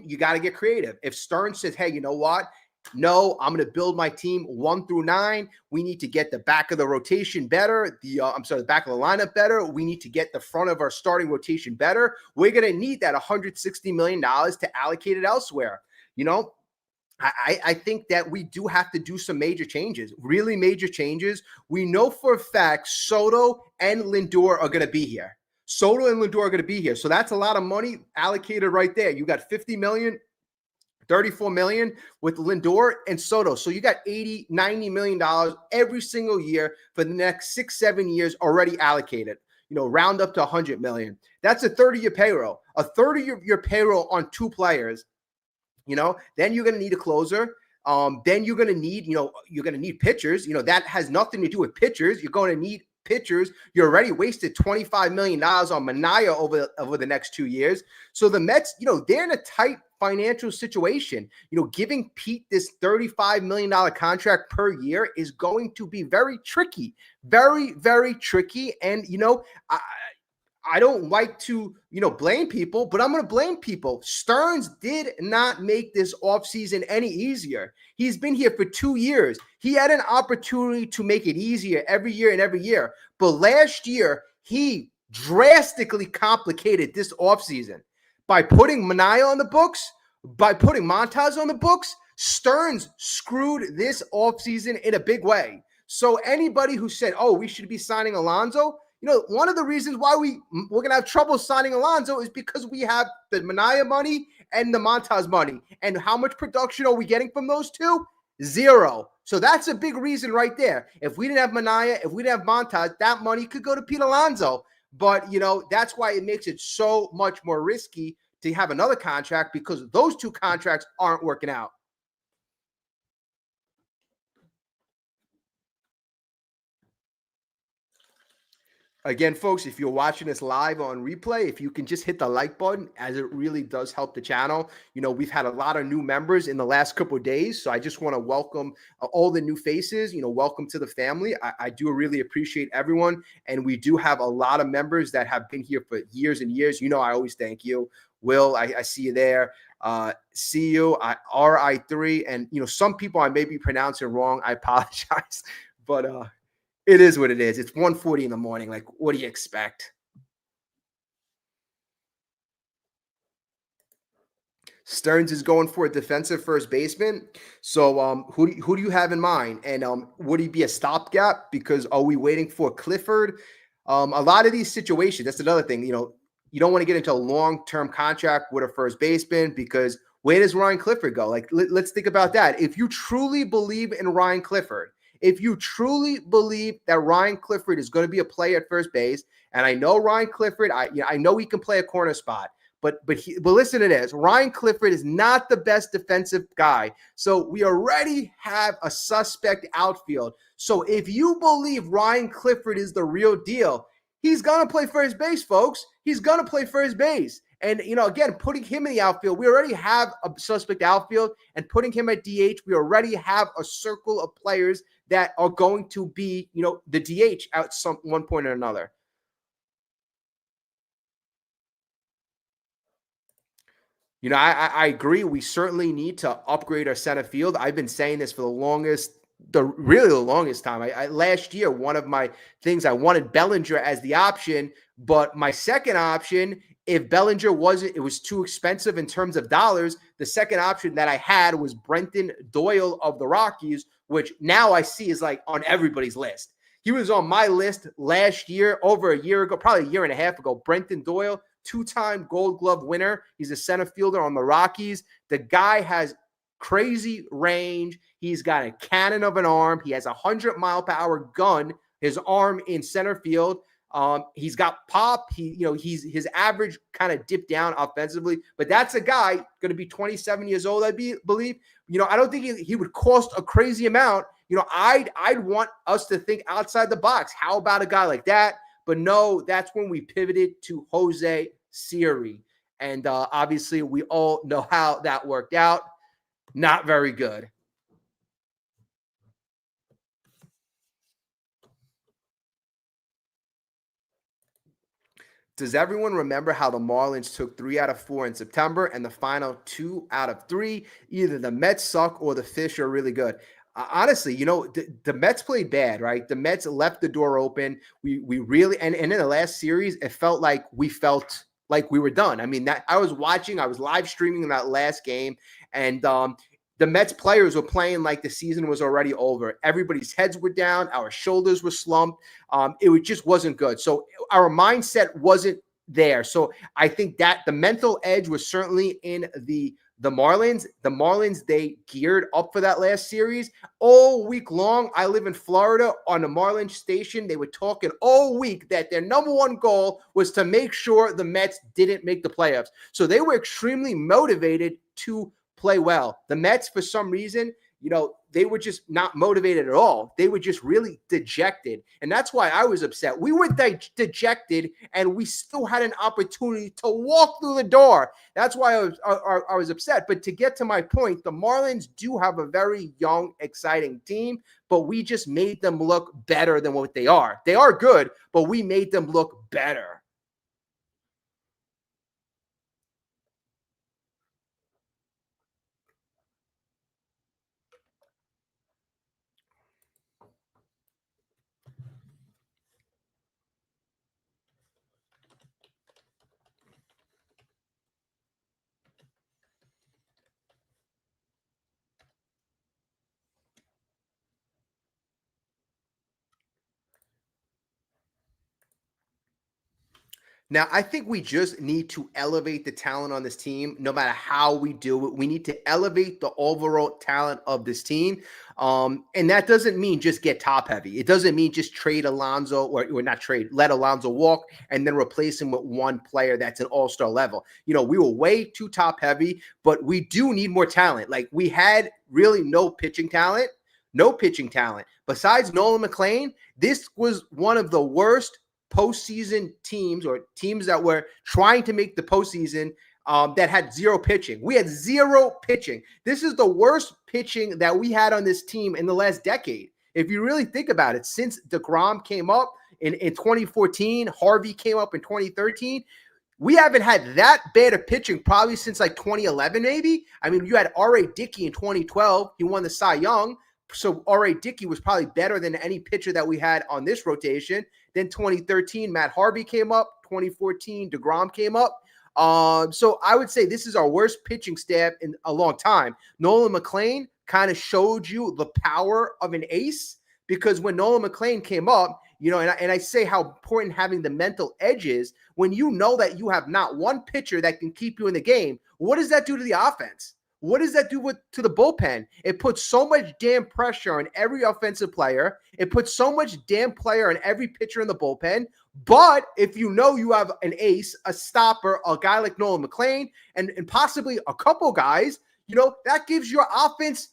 you got to get creative. If Stearns says, hey, you know what? No, I'm going to build my team 1 through 9. We need to get the back of the rotation better. The back of the lineup better. We need to get the front of our starting rotation better. We're going to need that $160 million to allocate it elsewhere. I think that we do have to do some major changes, really major changes. We know for a fact Soto and Lindor are going to be here. So that's a lot of money allocated right there. You got $50 million. $34 million with Lindor and Soto. So you got $80, $90 million every single year for the next 6-7 years already allocated. Round up to $100 million. That's a 30-year payroll. A 30-year payroll on 2 players. Then you're going to need a closer. Then you're going to need pitchers. That has nothing to do with pitchers. You're going to need pitchers. You already wasted $25 million on Manaea over the next 2 years. So the Mets, they're in a tight financial situation. Giving Pete this $35 million contract per year is going to be very tricky, very, very tricky. And, I don't like to, blame people, but I'm going to blame people. Stearns did not make this offseason any easier. He's been here for 2 years. He had an opportunity to make it easier every year and every year. But last year, he drastically complicated this offseason by putting Mania on the books, by putting Montaz on the books. Stearns screwed this offseason in a big way. So anybody who said, oh, we should be signing Alonso, one of the reasons why we're going to have trouble signing Alonso is because we have the Mania money and the Montaz money. And how much production are we getting from those two? Zero. So that's a big reason right there. If we didn't have Mania, if we didn't have Montaz, that money could go to Pete Alonso. But, that's why it makes it so much more risky to have another contract, because those two contracts aren't working out. Again, folks, if you're watching this live on replay, if you can just hit the like button, as it really does help the channel. We've had a lot of new members in the last couple of days, so I just want to welcome all the new faces. Welcome to the family. I do really appreciate everyone, and we do have a lot of members that have been here for years and years. I always thank you. Will, I see you there. See you, RI3, and some people I may be pronouncing wrong. I apologize, but it is what it is. It's 1:40 in the morning. Like, what do you expect? Stearns is going for a defensive first baseman. So who do you have in mind? And would he be a stopgap? Because are we waiting for Clifford? A lot of these situations, that's another thing. You don't want to get into a long-term contract with a first baseman, because where does Ryan Clifford go? Like, let's think about that. If you truly believe in Ryan Clifford, if you truly believe that Ryan Clifford is going to be a player at first base, and I know Ryan Clifford, I know he can play a corner spot, but listen to this. Ryan Clifford is not the best defensive guy. So we already have a suspect outfield. So if you believe Ryan Clifford is the real deal, he's going to play first base, folks. He's going to play first base. And, again, putting him in the outfield, we already have a suspect outfield, and putting him at DH, we already have a circle of players that are going to be, the DH at one point or another. I agree. We certainly need to upgrade our center field. I've been saying this for the longest time. Last year, one of my things, I wanted Bellinger as the option, but my second option, if Bellinger it was too expensive in terms of dollars, the second option that I had was Brenton Doyle of the Rockies, which now I see is like on everybody's list. He was on my list last year, over a year ago, probably a year and a half ago. Brenton Doyle, two-time Gold Glove winner. He's a center fielder on the Rockies. The guy has crazy range. He's got a cannon of an arm. He has a 100-mile-per-hour gun, his arm in center field. He's got pop. His average kind of dipped down offensively, but that's a guy going to be 27 years old, I believe. I don't think he would cost a crazy amount. I'd want us to think outside the box. How about a guy like that? But no, that's when we pivoted to Jose Siri. And obviously, we all know how that worked out. Not very good. Does everyone remember how the Marlins took 3 out of 4 in September and the final 2 out of 3? Either the Mets suck or the Fish are really good. Honestly, the Mets played bad, right? The Mets left the door open. We really, and in the last series, it felt like we were done. I mean, I was live streaming that last game, and the Mets players were playing like the season was already over. Everybody's heads were down. Our shoulders were slumped. It just wasn't good. So our mindset wasn't there. So I think that the mental edge was certainly in the Marlins. The Marlins, they geared up for that last series all week long. I live in Florida. On the Marlins station, they were talking all week that their number one goal was to make sure the Mets didn't make the playoffs. So they were extremely motivated to play well. The Mets, for some reason, they were just not motivated at all. They were just really dejected. And that's why I was upset. We were dejected, and we still had an opportunity to walk through the door. That's why I was upset. But to get to my point, the Marlins do have a very young, exciting team, but we just made them look better than what they are. They are good, but we made them look better. Now, I think we just need to elevate the talent on this team no matter how we do it. We need to elevate the overall talent of this team. And that doesn't mean just get top heavy. It doesn't mean just trade Alonso or not trade, let Alonso walk and then replace him with one player that's an all-star level. We were way too top heavy, but we do need more talent. Like we had really no pitching talent. No pitching talent. Besides Nolan McLean, this was one of the worst postseason teams or teams that were trying to make the postseason that had zero pitching. We had zero pitching. This is the worst pitching that we had on this team in the last decade. If you really think about it, since DeGrom came up in 2014, Harvey came up in 2013, we haven't had that bad of pitching probably since like 2011, maybe. I mean, you had R.A. Dickey in 2012. He won the Cy Young. So R.A. Dickey was probably better than any pitcher that we had on this rotation. Then 2013, Matt Harvey came up. 2014, DeGrom came up. So I would say this is our worst pitching staff in a long time. Nolan McLean kind of showed you the power of an ace because when Nolan McLean came up, and I say how important having the mental edge is when you know that you have not one pitcher that can keep you in the game. What does that do to the offense? What does that do to the bullpen? It puts so much damn pressure on every offensive player. It puts so much damn pressure on every pitcher in the bullpen. But if you know you have an ace, a stopper, a guy like Nolan McLean, and possibly a couple guys, that gives your offense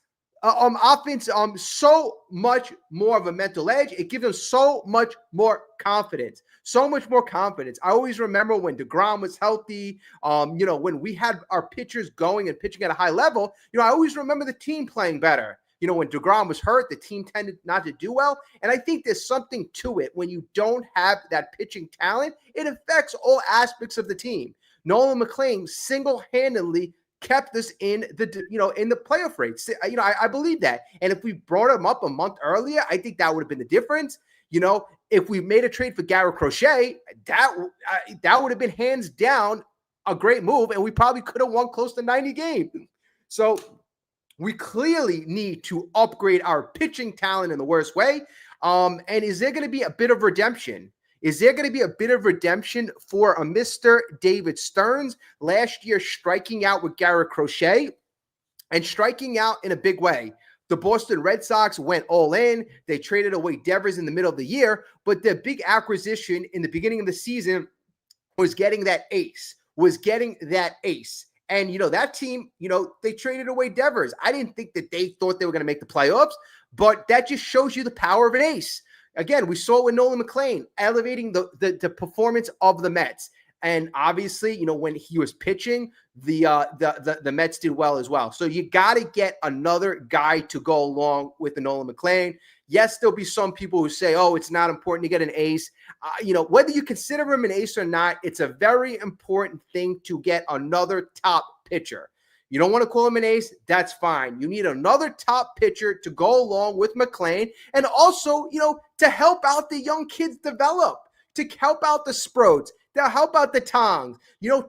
so much more of a mental edge. It gives them so much more confidence. So much more confidence. I always remember when DeGrom was healthy, when we had our pitchers going and pitching at a high level, I always remember the team playing better. When DeGrom was hurt, the team tended not to do well. And I think there's something to it. When you don't have that pitching talent, it affects all aspects of the team. Nolan McLean single-handedly kept us in the playoff race. I believe that. And if we brought him up a month earlier, I think that would have been the difference. If we made a trade for Garrett Crochet, that would have been hands down a great move, and we probably could have won close to 90 games. So we clearly need to upgrade our pitching talent in the worst way. And is there going to be a bit of redemption? Is there going to be a bit of redemption for a Mr. David Stearns last year striking out with Garrett Crochet and striking out in a big way? The Boston Red Sox went all in. They traded away Devers in the middle of the year, but the big acquisition in the beginning of the season was getting that ace, And, that team, they traded away Devers. I didn't think that they thought they were going to make the playoffs, but that just shows you the power of an ace. Again, we saw it with Nolan McLean elevating the performance of the Mets. And obviously, when he was pitching, the Mets did well as well. So you got to get another guy to go along with the Nolan McLean. Yes, there'll be some people who say, oh, it's not important to get an ace. Whether you consider him an ace or not, it's a very important thing to get another top pitcher. You don't want to call him an ace, that's fine. You need another top pitcher to go along with McLean and also, to help out the young kids develop, to help out the Sproats, to help out the Tongs.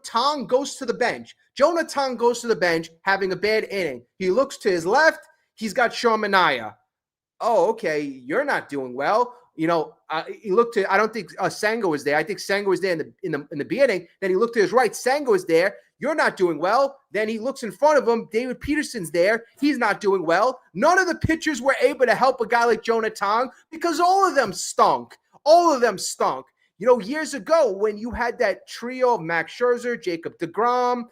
Tong goes to the bench. Jonah Tong goes to the bench having a bad inning. He looks to his left. He's got Sean Manaea. Oh, okay, you're not doing well. He looked to. I don't think Senga was there. I think Senga was there in the beginning. Then he looked to his right. Senga was there. You're not doing well. Then he looks in front of him. David Peterson's there. He's not doing well. None of the pitchers were able to help a guy like Jonah Tong because all of them stunk. Years ago when you had that trio of Max Scherzer, Jacob deGrom,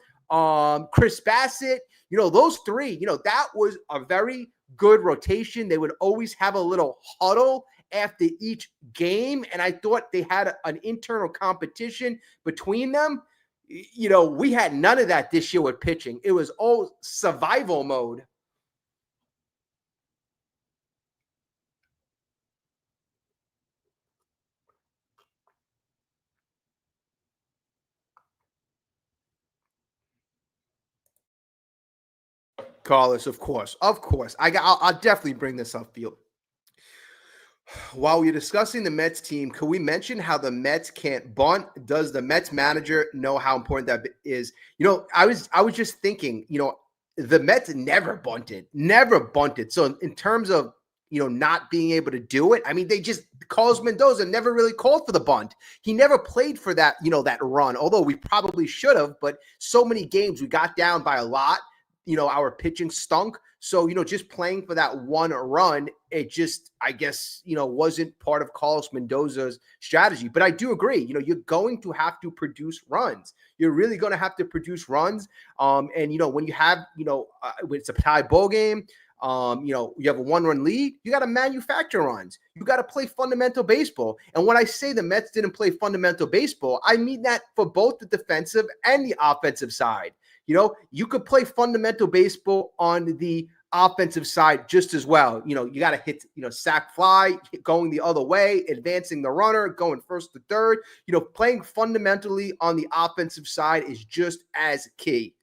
Chris Bassett, those three, that was a very good rotation. They would always have a little huddle after each game. And I thought they had an internal competition between them. We had none of that this year with pitching. It was all survival mode. Carlos, of course. I'll definitely bring this up for you. While we're discussing the Mets team, could we mention how the Mets can't bunt? Does the Mets manager know how important that is? I was just thinking, the Mets never bunted. So in terms of not being able to do it. I mean, Carlos Mendoza never really called for the bunt. He never played for that, that run, although we probably should have, but so many games we got down by a lot. Our pitching stunk. So, just playing for that one run, it just, I guess, wasn't part of Carlos Mendoza's strategy. But I do agree, you're going to have to produce runs. You're really going to have to produce runs. And, when you have, it's a tie ball game, you have a 1-run lead, you got to manufacture runs. You got to play fundamental baseball. And when I say the Mets didn't play fundamental baseball, I mean that for both the defensive and the offensive side. You could play fundamental baseball on the offensive side just as well. You got to hit, sack fly, going the other way, advancing the runner, going first to third. Playing fundamentally on the offensive side is just as key.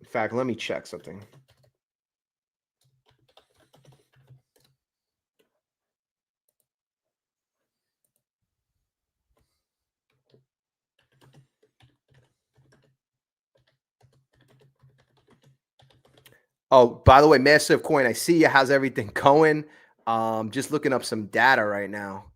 In fact, let me check something. Oh, by the way, Massive Coin, I see you. How's everything going? Just looking up some data right now.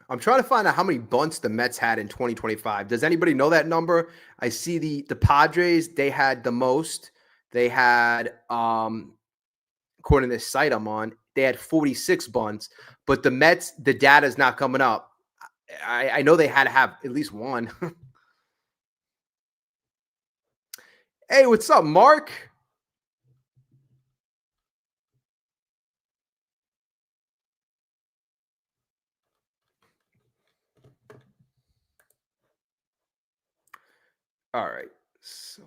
I'm trying to find out how many bunts the Mets had in 2025. Does anybody know that number? I see the Padres, they had the most. They had, according to this site I'm on, they had 46 bunts. But the Mets, the data is not coming up. I know they had to have at least one. Hey, what's up, Mark? All right. So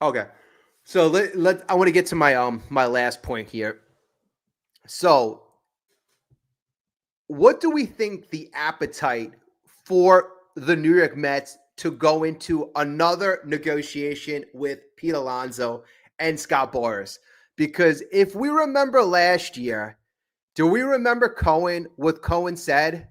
okay. So I want to get to my last point here. So what do we think the appetite for the New York Mets to go into another negotiation with Pete Alonso and Scott Boras? Because if we remember last year, do we remember what Cohen said?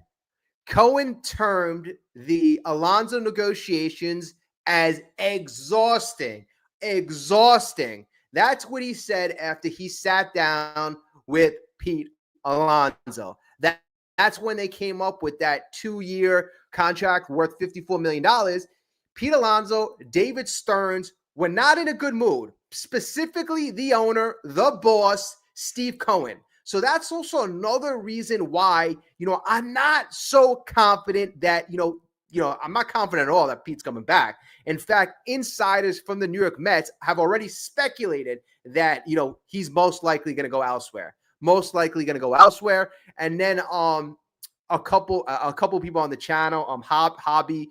Cohen termed the Alonso negotiations as exhausting. Exhausting. That's what he said after he sat down with Pete Alonso. That's when they came up with that 2-year contract worth $54 million. Pete Alonso, David Stearns were not in a good mood, specifically the owner, the boss, Steve Cohen. So that's also another reason why, I'm not so confident that, I'm not confident at all that Pete's coming back. In fact, insiders from the New York Mets have already speculated that, he's most likely going to go elsewhere. And then a couple people on the channel, Hobby,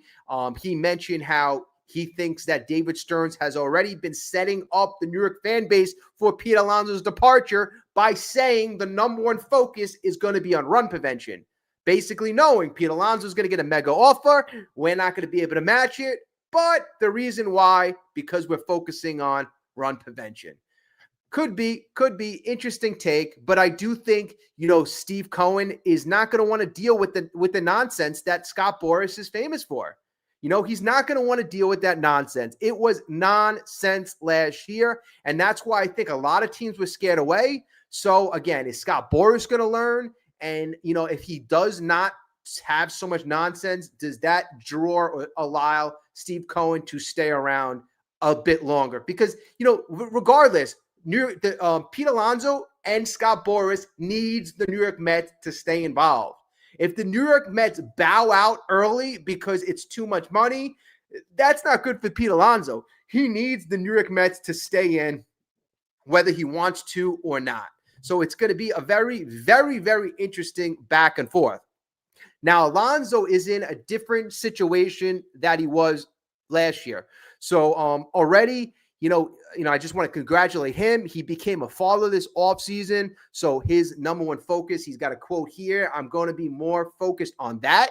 he mentioned how he thinks that David Stearns has already been setting up the New York fan base for Pete Alonso's departure by saying the number one focus is going to be on run prevention. basically knowing Pete Alonso is going to get a mega offer. We're not going to be able to match it. But the reason why, because we're focusing on run prevention. Could be interesting take, but I do think, Steve Cohen is not going to want to deal with the nonsense that Scott Boras is famous for. He's not going to want to deal with that nonsense. It was nonsense last year, and that's why I think a lot of teams were scared away. So again, is Scott Boras going to learn? And if he does not have so much nonsense, does that draw or allow Steve Cohen to stay around a bit longer? Because regardless, Pete Alonso and Scott Boras needs the New York Mets to stay involved. If the New York Mets bow out early because it's too much money, that's not good for Pete Alonso. He needs the New York Mets to stay in, whether he wants to or not. So it's going to be a very, very, very interesting back and forth. Now, Alonso is in a different situation that he was last year. So already, I just want to congratulate him. He became a father this offseason. So his number one focus, he's got a quote here, I'm going to be more focused on that.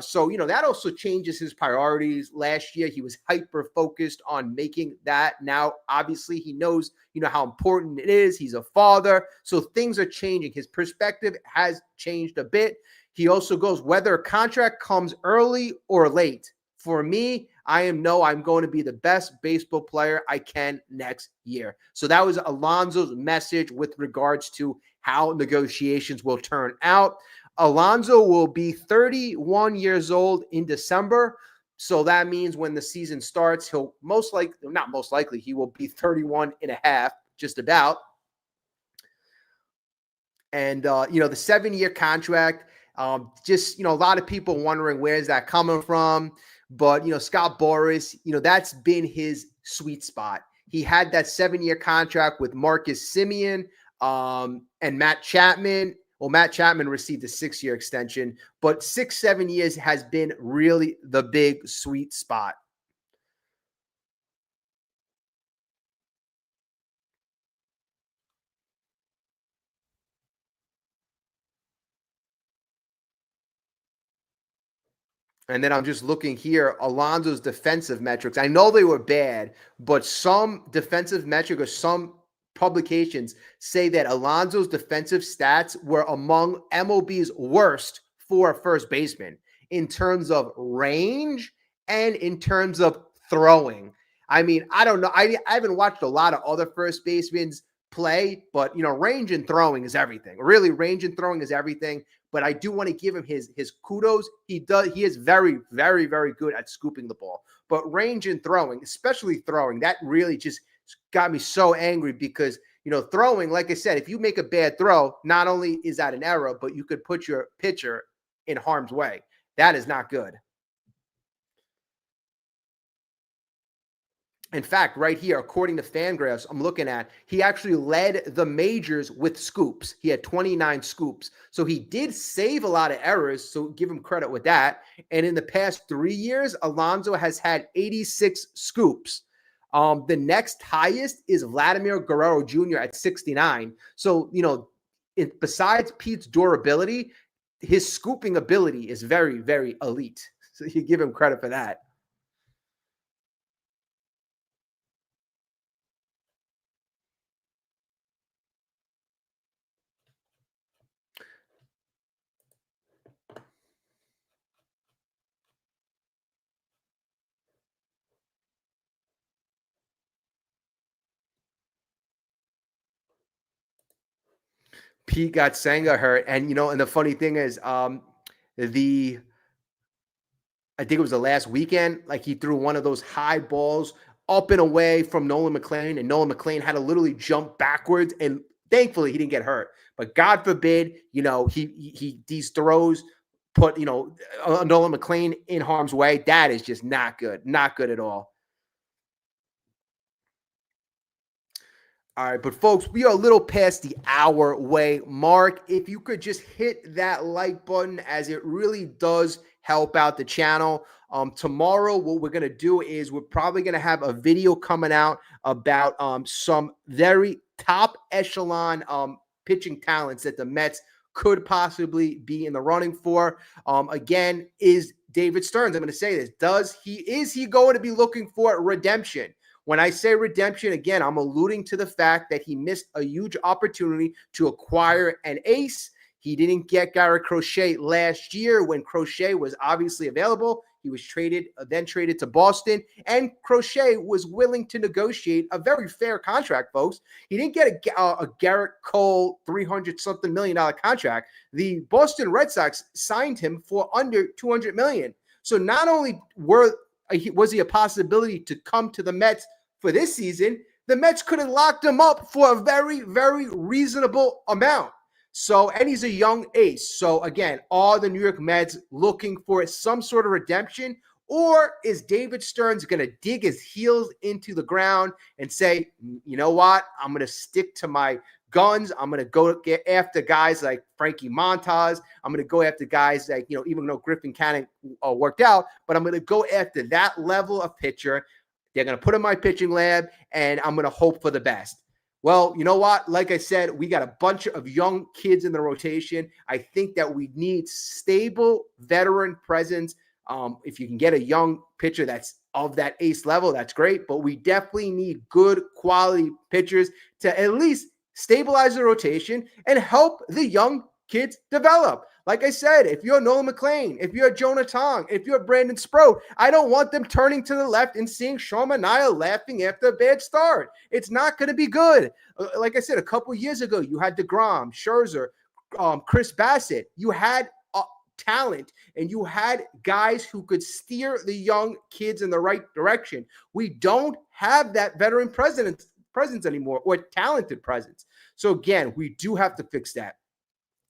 So that also changes his priorities. Last year, he was hyper-focused on making that. Now, obviously, he knows, how important it is. He's a father. So things are changing. His perspective has changed a bit. He also goes, whether a contract comes early or late, for me, I'm going to be the best baseball player I can next year. So that was Alonso's message with regards to how negotiations will turn out. Alonso will be 31 years old in December. So that means when the season starts, he'll he will be 31 and a half, just about. And, the 7-year contract, a lot of people wondering where's that coming from. But, Scott Boras, that's been his sweet spot. He had that 7-year contract with Marcus Semien and Matt Chapman. Well, Matt Chapman received a 6-year extension, but 6-7 years has been really the big sweet spot. And then I'm just looking here, Alonso's defensive metrics. I know they were bad, but some defensive metric or some publications say that Alonso's defensive stats were among MLB's worst for a first baseman in terms of range and in terms of throwing. I mean, I don't know. I haven't watched a lot of other first basemen play, but range and throwing is everything. Really, range and throwing is everything. But I do want to give him his kudos. He is very, very, very good at scooping the ball. But range and throwing, especially throwing, that really just got me so angry because, throwing, like I said, if you make a bad throw, not only is that an error, but you could put your pitcher in harm's way. That is not good. In fact, right here, according to Fangraphs, I'm looking at, he actually led the majors with scoops. He had 29 scoops. So he did save a lot of errors, so give him credit with that. And in the past 3 years, Alonso has had 86 scoops. The next highest is Vladimir Guerrero Jr. at 69. So, besides Pete's durability, his scooping ability is very, very elite. So you give him credit for that. Pete got Senga hurt, and and the funny thing is, I think it was the last weekend, like he threw one of those high balls up and away from Nolan McLean, and Nolan McLean had to literally jump backwards, and thankfully he didn't get hurt. But God forbid, these throws put Nolan McLean in harm's way. That is just not good at all. All right, but folks, we are a little past the hour way mark. If you could just hit that like button, as it really does help out the channel. Tomorrow, what we're going to do is we're probably going to have a video coming out about some very top echelon pitching talents that the Mets could possibly be in the running for, again, is David Stearns. I'm going to say this. Is he going to be looking for redemption? When I say redemption, again, I'm alluding to the fact that he missed a huge opportunity to acquire an ace. He didn't get Garrett Crochet last year when Crochet was obviously available. He was then traded to Boston, and Crochet was willing to negotiate a very fair contract, folks. He didn't get a Garrett Cole $300-something million contract. The Boston Red Sox signed him for under $200 million. So not only was he a possibility to come to the Mets for this season, the Mets could have locked him up for a very, very reasonable amount. So, and he's a young ace. So again, are the New York Mets looking for some sort of redemption, or is David Stearns going to dig his heels into the ground and say, you know what, I'm going to stick to my guns. I'm going to go get after guys like Frankie Montas. I'm going to go after guys like, even though Griffin Canning worked out, but I'm going to go after that level of pitcher. They're going to put in my pitching lab, and I'm going to hope for the best. Well, you know what? Like I said, we got a bunch of young kids in the rotation. I think that we need stable veteran presence. If you can get a young pitcher that's of that ace level, that's great. But we definitely need good quality pitchers to at least stabilize the rotation and help the young kids develop. Like I said, if you're Nolan McLean, if you're Jonah Tong, if you're Brandon Sproat, I don't want them turning to the left and seeing Sean Manaea laughing after a bad start. It's not going to be good. Like I said, a couple years ago, you had DeGrom, Scherzer, Chris Bassett. You had talent, and you had guys who could steer the young kids in the right direction. We don't have that veteran presence anymore, or talented presence. So again, we do have to fix that.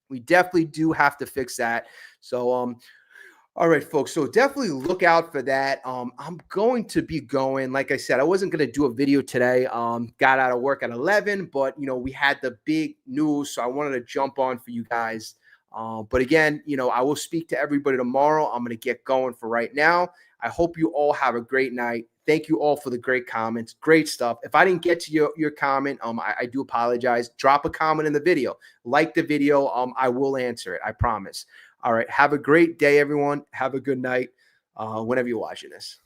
We definitely do have to fix that. So, all right, folks. So definitely look out for that. I'm going to be going, like I said, I wasn't going to do a video today. Got out of work at 11, but, we had the big news. So I wanted to jump on for you guys. But again, I will speak to everybody tomorrow. I'm going to get going for right now. I hope you all have a great night. Thank you all for the great comments. Great stuff. If I didn't get to your comment, I do apologize. Drop a comment in the video. Like the video. I will answer it. I promise. All right. Have a great day, everyone. Have a good night whenever you're watching this.